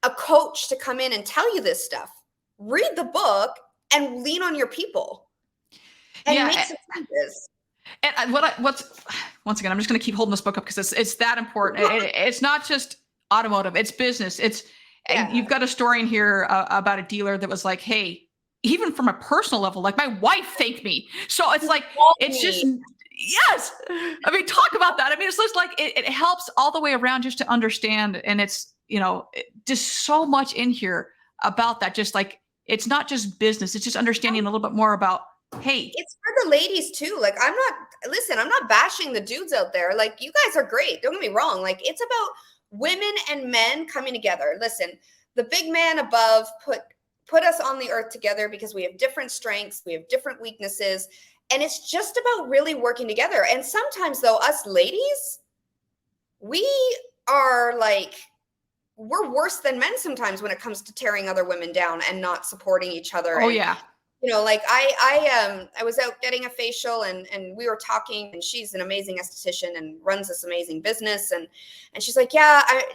a coach to come in and tell you this stuff. Read the book and lean on your people and make some changes. And once again, I'm just going to keep holding this book up because it's that important. It's not just automotive, it's business. And you've got a story in here about a dealer that was like, hey, even from a personal level, like my wife thanked me. So it's like, it's just, yes. I mean, talk about that. I mean, it's just like, it helps all the way around just to understand. And it's, just so much in here about that. Just like, it's not just business. It's just understanding a little bit more about, hey. It's for the ladies too. Like, I'm not bashing the dudes out there. Like, you guys are great. Don't get me wrong. Like, it's about women and men coming together. Listen, the big man above put us on the earth together because we have different strengths. We have different weaknesses. And it's just about really working together. And sometimes though, us ladies, we are like, we're worse than men sometimes when it comes to tearing other women down and not supporting each other. Oh, yeah. Like I was out getting a facial and we were talking, and she's an amazing esthetician and runs this amazing business. And she's like,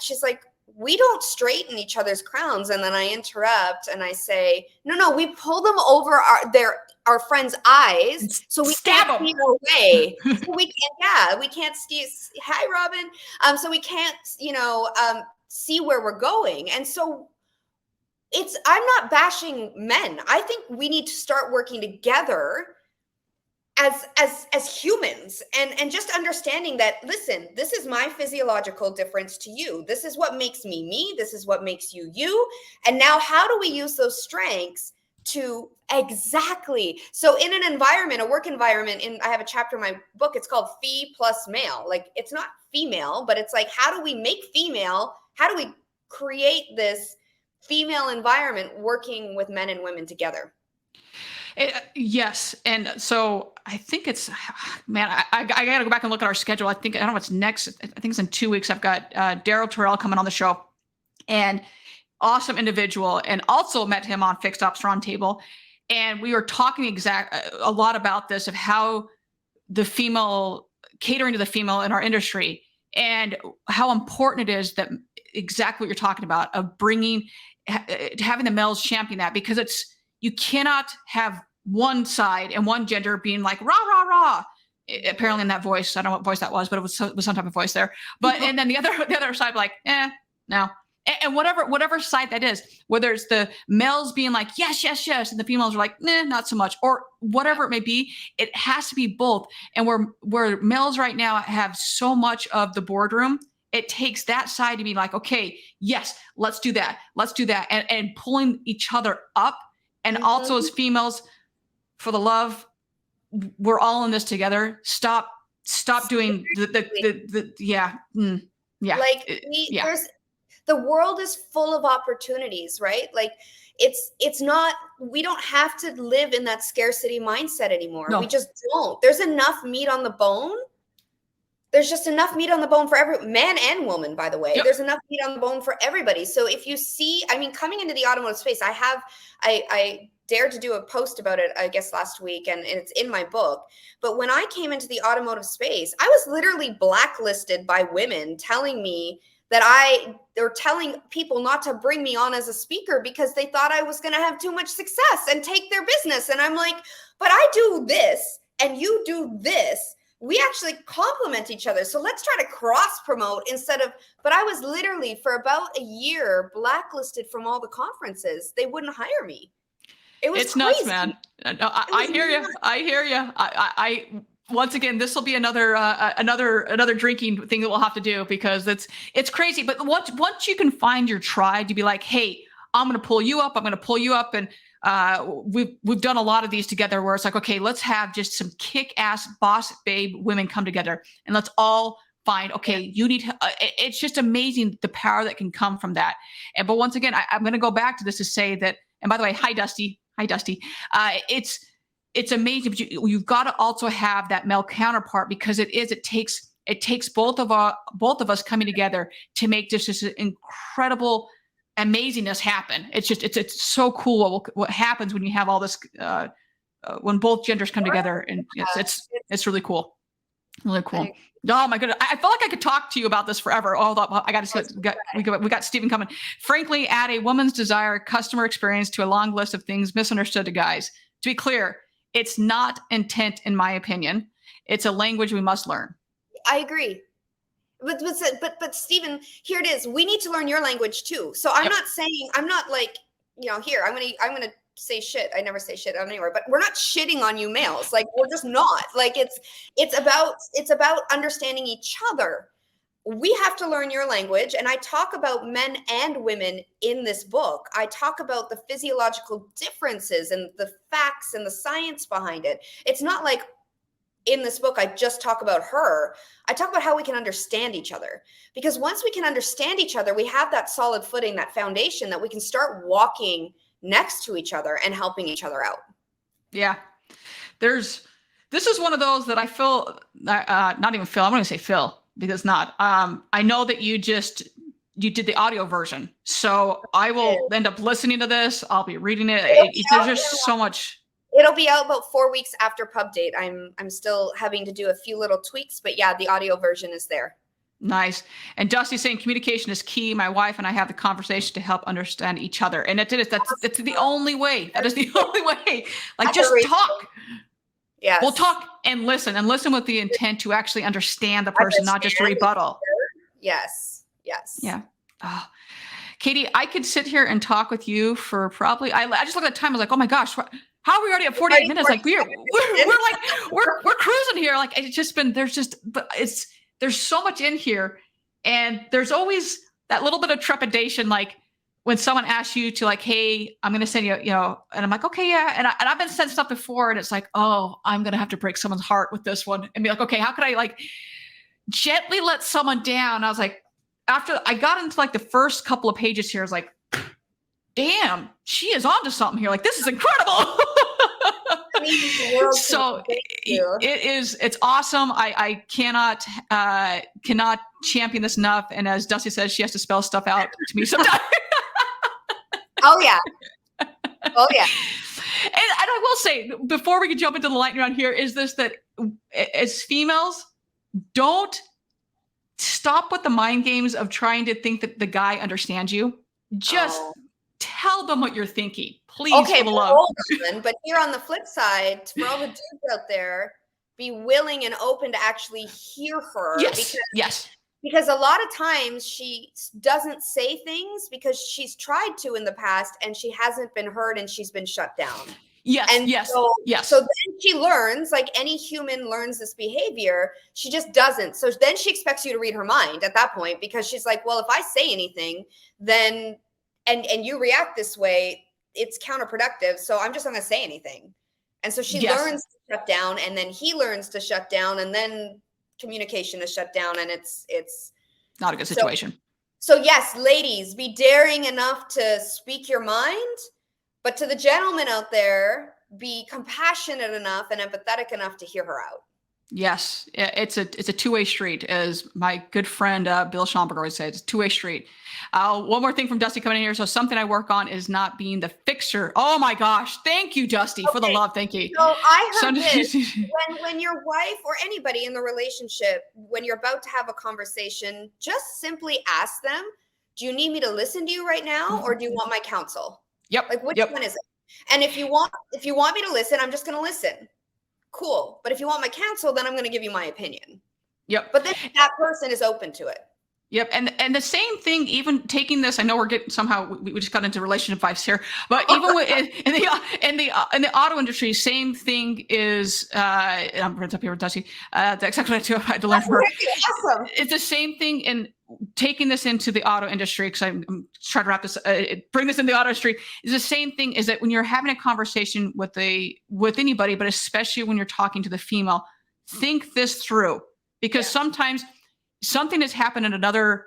she's like, we don't straighten each other's crowns. And then I interrupt and I say, no, we pull them over our friends' eyes so we can't see our way. So we can't see. Hi, Robin. So we can't, see where we're going. And so I'm not bashing men. I think we need to start working together as humans and just understanding that, listen, this is my physiological difference to you. This is what makes me me. This is what makes you you. And now how do we use those strengths to exactly. So in an environment, a work environment, I have a chapter in my book, it's called Fee plus Male. Like, it's not female, but it's like, how do we make female? How do we create this female environment working with men and women together? Yes. And so I think it's, man, I got to go back and look at our schedule. I don't know what's next. I think it's in 2 weeks. I've got Daryl Terrell coming on the show, and awesome individual, and also met him on Fixed Ops Roundtable. And we were talking a lot about this, of how the female, catering to the female in our industry, and how important it is that exactly what you're talking about, of having the males champion that, because you cannot have one side and one gender being like, rah, rah, rah. Apparently in that voice, I don't know what voice that was, but it was some type of voice there. But, and then the other side, like, no. And whatever side that is, whether it's the males being like, yes, yes, yes, and the females are like, nah, not so much, or whatever it may be, it has to be both. And where males right now have so much of the boardroom, it takes that side to be like, okay, yes, let's do that. Let's do that. And pulling each other up. And also as females, for the love, we're all in this together. Stop doing yeah. Yeah. Like the world is full of opportunities, right? Like it's not, we don't have to live in that scarcity mindset anymore. No. We just don't. There's enough meat on the bone. There's just enough meat on the bone for every man and woman, by the way. Yep. There's enough meat on the bone for everybody. So if you see, I mean, coming into the automotive space, I dared to do a post about it, I guess, last week, and it's in my book. But when I came into the automotive space, I was literally blacklisted by women telling me that they're telling people not to bring me on as a speaker because they thought I was going to have too much success and take their business. And I'm like, but I do this and you do this. We actually complement each other. So let's try to cross promote instead of, but I was literally for about a year blacklisted from all the conferences. They wouldn't hire me. It's crazy. Nuts, man. I hear you. I hear you. I once again, this will be another drinking thing that we'll have to do because it's crazy. But once you can find your tribe to be like, hey, I'm going to pull you up. I'm going to pull you up. And we've done a lot of these together where it's like, okay, let's have just some kick-ass boss babe women come together and let's all find, okay, you need, it's just amazing the power that can come from that. But once again, I'm going to go back to this to say that, and by the way, hi, Dusty. It's amazing, but you've got to also have that male counterpart because it takes both of us coming together to make this incredible amazingness happen. It's so cool what happens when you have all this when both genders come together, and it's really cool. Really cool. Oh my goodness. I felt like I could talk to you about this forever. I got to say, we got Stephen coming. Frankly, add a woman's desire, customer experience to a long list of things misunderstood to guys. To be clear, it's not intent, in my opinion. It's a language we must learn. I agree. But Stephen, here it is. We need to learn your language too. So I'm not saying, I'm not like, here, I'm going to say shit. I never say shit on anywhere, but we're not shitting on you males. Like, we're just not. Like, it's about understanding each other. We have to learn your language. And I talk about men and women in this book. I talk about the physiological differences and the facts and the science behind it. It's not like in this book, I just talk about her. I talk about how we can understand each other, because once we can understand each other, we have that solid footing, that foundation that we can start walking next to each other and helping each other out. Yeah. This is one of those that I feel, not even Phil, I'm going to say Phil, because not, I know that you did the audio version. So I will end up listening to this. I'll be reading it. There's just so much. It'll be out about 4 weeks after pub date. I'm still having to do a few little tweaks, but yeah, the audio version is there. Nice. And Dusty's saying communication is key. My wife and I have the conversation to help understand each other. And that's the only way. That is the only way. Like, just talk. Yeah. We'll talk and listen with the intent to actually understand the person, not just a rebuttal. Yes. Yeah. Oh. Katie, I could sit here and talk with you for probably, I just looked at the time. I was like, oh my gosh, how are we already at 48 minutes? Like we're cruising here. Like, it's just been, there's so much in here. And there's always that little bit of trepidation. Like when someone asks you to like, hey, I'm going to send you, and I'm like, okay, yeah. And I've been sent stuff before and it's like, oh, I'm going to have to break someone's heart with this one and be like, okay, how could I like gently let someone down? I was like, after I got into like the first couple of pages here, I was like, damn, she is onto something here. Like, this is incredible. So it's awesome. I cannot champion this enough. And as Dusty says, she has to spell stuff out to me sometimes. Oh yeah. And I will say, before we can jump into the lightning round here, is this, that as females, don't stop with the mind games of trying to think that the guy understands you. Just tell them what you're thinking, please. Okay, for the love. But here on the flip side, for all the dudes out there, be willing and open to actually hear her. Yes. Because a lot of times she doesn't say things because she's tried to in the past and she hasn't been heard and she's been shut down. Yes, and yes, so, yes. So then she learns, like any human learns this behavior, she just doesn't. So then she expects you to read her mind at that point, because she's like, well, if I say anything, then, and you react this way, it's counterproductive. So I'm just not going to say anything. And so she learns to shut down, and then he learns to shut down, and then communication is shut down, and it's not a good situation. So yes, ladies, be daring enough to speak your mind. But to the gentlemen out there, be compassionate enough and empathetic enough to hear her out. Yes, it's a two-way street, as my good friend Bill Schomburg always says. It's a two-way street. One more thing from Dusty coming in here. So something I work on is not being the fixer. Oh my gosh, thank you, Dusty, for the love. Thank you. So I heard this, when your wife or anybody in the relationship, when you're about to have a conversation, just simply ask them, do you need me to listen to you right now, or do you want my counsel? Yep. Like, which one is it? And if you want me to listen, I'm just going to listen. Cool. But if you want my counsel, then I'm going to give you my opinion. Yep. But then that person is open to it. Yep. And the same thing, even taking this, I know we're getting somehow, we just got into relationship advice here, but even in the auto industry, same thing is, I'm right up here with Dusty, exactly what I had to learn from her. Awesome. It's the same thing in taking this into the auto industry, because I'm trying to wrap this, bring this in the auto industry, is the same thing, is that when you're having a conversation with anybody, but especially when you're talking to the female, think this through, because sometimes something has happened in another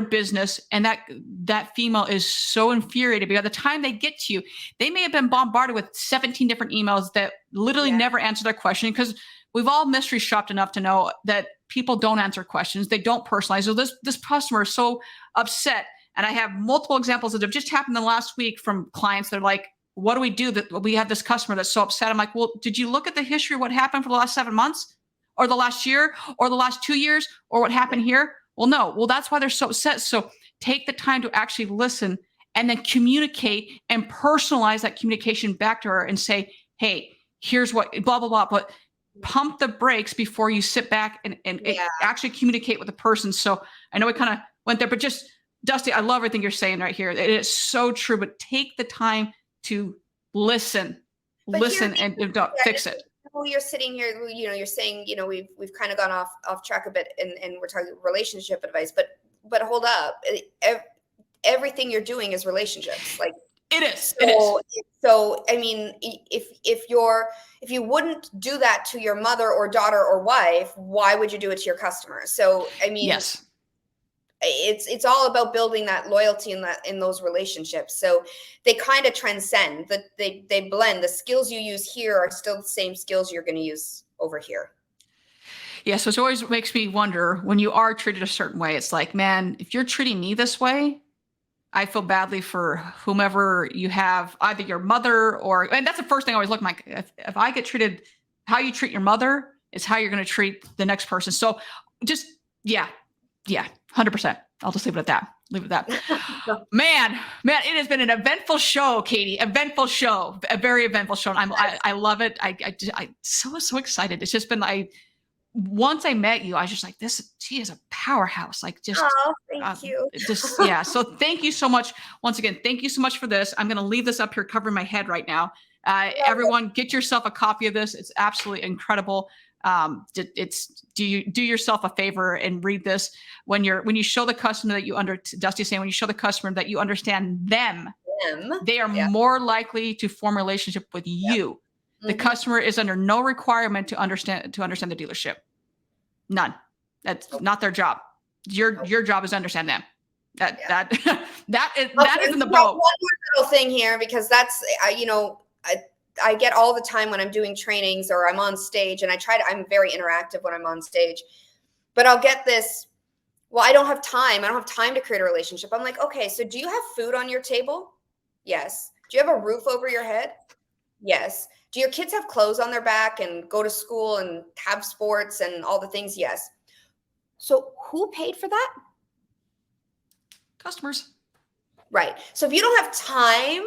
business, and that female is so infuriated. By the time they get to you, they may have been bombarded with 17 different emails that literally never answer their question, because we've all mystery shopped enough to know that people don't answer questions. They don't personalize. So this customer is so upset. And I have multiple examples that have just happened in the last week from clients. They're like, what do we do that we have this customer that's so upset? I'm like, well, did you look at the history of what happened for the last 7 months, or the last year, or the last 2 years, or what happened here? Well, no. Well, that's why they're so upset. So take the time to actually listen, and then communicate and personalize that communication back to her and say, hey, here's what, blah, blah, blah. But pump the brakes before you sit back and actually communicate with the person. So I know we kind of went there, but just, Dusty, I love everything you're saying right here. It is so true, but take the time to listen and don't fix it. You're sitting here, you're saying, we've kind of gone off track a bit, and we're talking relationship advice, but hold up. Everything you're doing is relationships. Like, it is. So, I mean, if you wouldn't do that to your mother or daughter or wife, why would you do it to your customers? So, I mean, yes, it's all about building that loyalty in those relationships. So they kind of transcend, that they blend. The skills you use here are still the same skills you're going to use over here. Yeah. So it always makes me wonder, when you are treated a certain way, it's like, man, if you're treating me this way, I feel badly for whomever you have, either your mother and that's the first thing I always look like. If I get treated, how you treat your mother is how you're going to treat the next person. So just, 100%. I'll just leave it at that. Man, it has been an eventful show, Katie. Eventful show, a very eventful show. And I love it. I'm so excited. It's just been once I met you, I was just like, she is a powerhouse. Like, just, thank you. So thank you so much. Once again, thank you so much for this. I'm going to leave this up here covering my head right now. Everyone, get yourself a copy of this. It's absolutely incredible. Do yourself a favor and read this when you show the customer that Dusty's saying, when you show the customer that you understand them, they are more likely to form a relationship with you. The customer is under no requirement to understand the dealership. None. That's not their job. Your job is to understand them. That is in the boat. One more little thing here, because that's I get all the time when I'm doing trainings or I'm on stage, and I'm very interactive when I'm on stage, but I'll get this, well, I don't have time to create a relationship. I'm like, okay, so do you have food on your table? Yes. Do you have a roof over your head? Yes. Do your kids have clothes on their back and go to school and have sports and all the things? Yes. So who paid for that? Customers. Right. So if you don't have time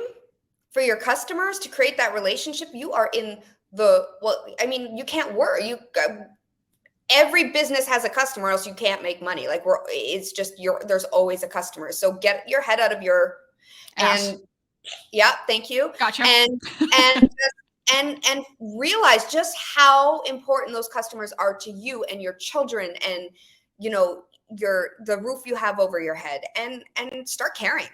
for your customers to create that relationship, you are in you can't work. every business has a customer, else you can't make money. Like it's just there's always a customer. So get your head out of your ass. and yeah, thank you. Gotcha. And realize just how important those customers are to you and your children, and the roof you have over your head, and start caring.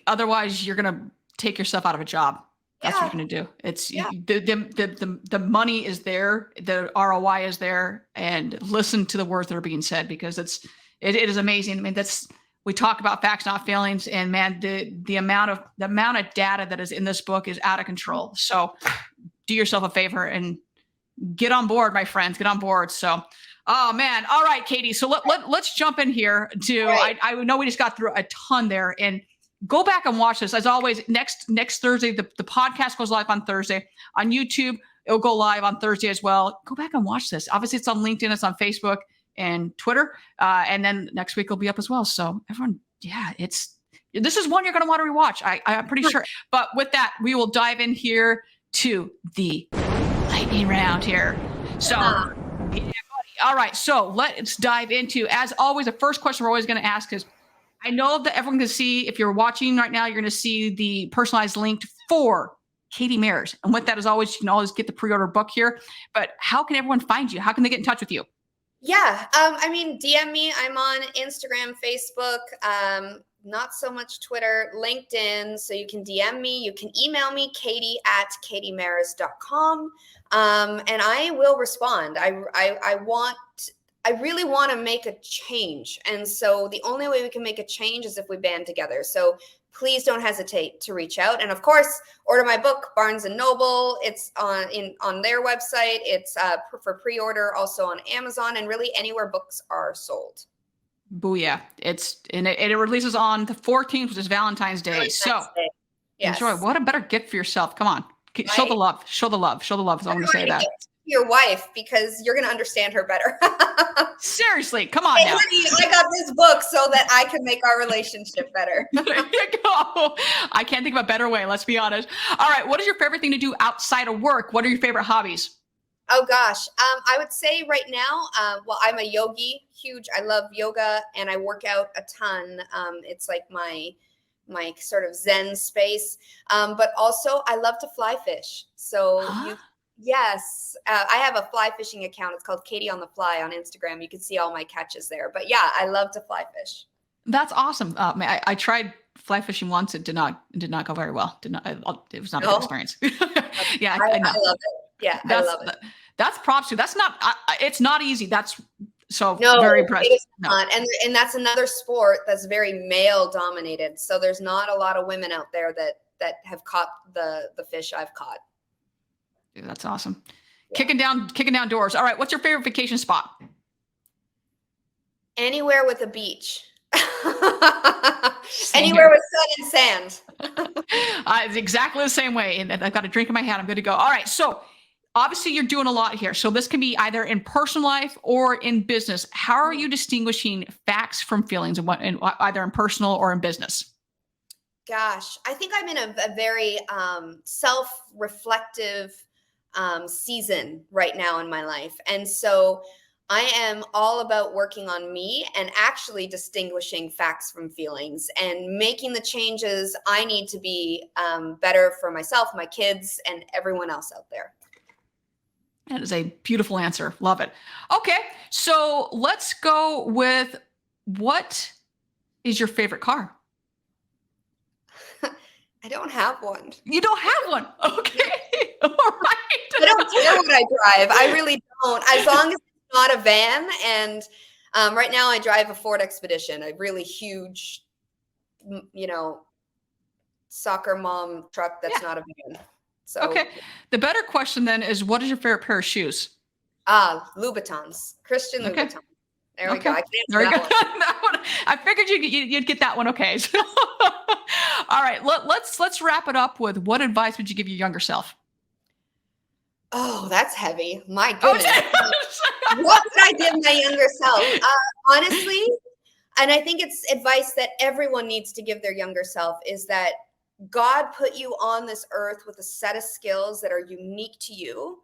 Otherwise, you're gonna take yourself out of a job. That's what you're gonna do. It's the money is there, the ROI is there, and listen to the words that are being said, because it is amazing. I mean, we talk about facts, not feelings, and man, the amount of data that is in this book is out of control. So do yourself a favor and get on board, my friends. Get on board. So, oh man, all right, Katie. So let's jump in here to. Right. I know we just got through a ton there, and go back and watch this. As always, next Thursday, the podcast goes live on Thursday on YouTube. It'll go live on Thursday as well. Go back and watch this. Obviously, it's on LinkedIn, it's on Facebook and Twitter. And then next week it'll be up as well. So everyone, this is one you're going to want to rewatch. I'm pretty sure. But with that, we will dive in here to the lightning round here. So, yeah, buddy. All right. So let's dive into, as always, the first question we're always going to ask is, I know that everyone can see, if you're watching right now, you're going to see the personalized link for Katie Mayers. And with that, as always, you can always get the pre-order book here. But how can everyone find you? How can they get in touch with you? Yeah. DM me. I'm on Instagram, Facebook, not so much Twitter, LinkedIn. So you can DM me. You can email me, katie@katiemayers.com. And I will respond. I really want to make a change. And so the only way we can make a change is if we band together. So please don't hesitate to reach out. And of course, order my book, Barnes & Noble. It's on their website. It's for pre-order, also on Amazon, and really anywhere books are sold. Booyah. It releases on the 14th, which is Valentine's Day. Yes. Enjoy. What a better gift for yourself. Come on. Show the love. Show the love. Show the love. So I'm going to say that. Your wife, because you're going to understand her better. Seriously, come on now. Honey, I got this book so that I can make our relationship better. There you go. I can't think of a better way. Let's be honest. All right. What is your favorite thing to do outside of work? What are your favorite hobbies? Oh gosh. I would say right now, I'm a yogi, huge. I love yoga and I work out a ton. It's like my sort of Zen space. But also I love to fly fish. So yes, I have a fly fishing account. It's called Katie on the Fly on Instagram. You can see all my catches there. But yeah, I love to fly fish. That's awesome. I tried fly fishing once. It did not go very well. It was not a good experience. Yeah, I know. I love it. Yeah, I love it. That's props to. That's not. It's not easy. That's very impressive. It's not. And that's another sport that's very male dominated. So there's not a lot of women out there that have caught the fish I've caught. Dude, that's awesome. Yeah. Kicking down doors. All right. What's your favorite vacation spot? Anywhere with a beach. Anywhere with sun and sand. It's exactly the same way. And I've got a drink in my hand. I'm good to go. All right. So obviously you're doing a lot here. So this can be either in personal life or in business. How are you distinguishing facts from feelings, and either in personal or in business? Gosh, I think I'm in a very self-reflective season right now in my life. And so I am all about working on me and actually distinguishing facts from feelings and making the changes I need to be better for myself, my kids, and everyone else out there. That is a beautiful answer. Love it. Okay. So let's go with, what is your favorite car? I don't have one. You don't have one? Okay. All right. I don't care what I drive. I really don't. As long as it's not a van. And right now I drive a Ford Expedition, a really huge, soccer mom truck that's not a van. So, okay. The better question then is, what is your favorite pair of shoes? Louboutins. Christian Louboutins. There we go. I can answer that one. I figured you'd get that one. Okay. So, all right. Let's wrap it up with, what advice would you give your younger self? Oh, that's heavy. My goodness. What would I give my younger self? Honestly, and I think it's advice that everyone needs to give their younger self, is that God put you on this earth with a set of skills that are unique to you.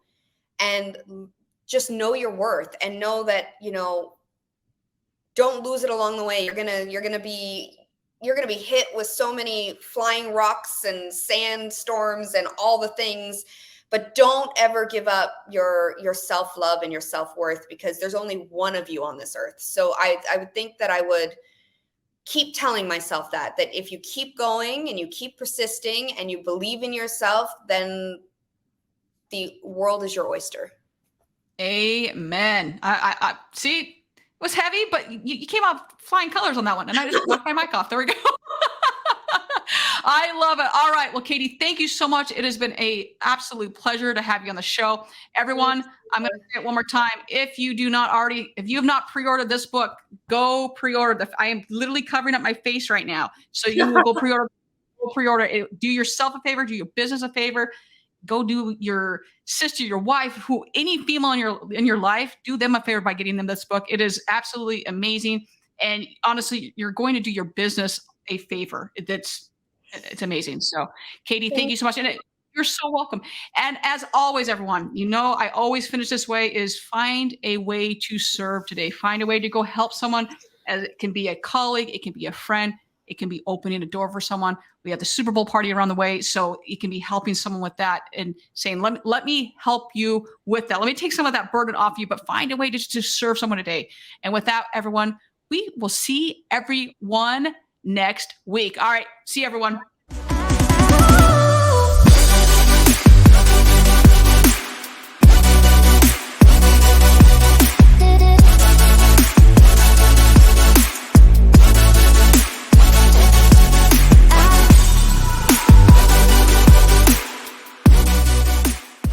And just know your worth and know that, you know, don't lose it along the way. You're gonna be hit with so many flying rocks and sandstorms and all the things, but don't ever give up your self-love and your self-worth, because there's only one of you on this earth. So I would think that I would keep telling myself that if you keep going and you keep persisting and you believe in yourself, then the world is your oyster. Amen. I see, it was heavy, but you came out flying colors on that one, and I just knocked my mic off. There we go. I love it. All right. Well, Katie, thank you so much. It has been an absolute pleasure to have you on the show. Everyone, I'm going to say it one more time. If you have not pre-ordered this book, go pre-order. I am literally covering up my face right now. So you will go pre-order it. Do yourself a favor, do your business a favor. Go do your sister, your wife, any female in your life, do them a favor by getting them this book. It is absolutely amazing. And honestly, you're going to do your business a favor. It's amazing. So Katie, thank you so much. And you're so welcome. And as always, everyone, you know, I always finish this way, is find a way to serve today. Find a way to go help someone. As it can be a colleague, it can be a friend, it can be opening a door for someone. We have the Super Bowl party around the way, so it can be helping someone with that and saying, let me help you with that. Let me take some of that burden off you, but find a way to serve someone today. And with that, everyone, we will see everyone next week. All right. See you, everyone.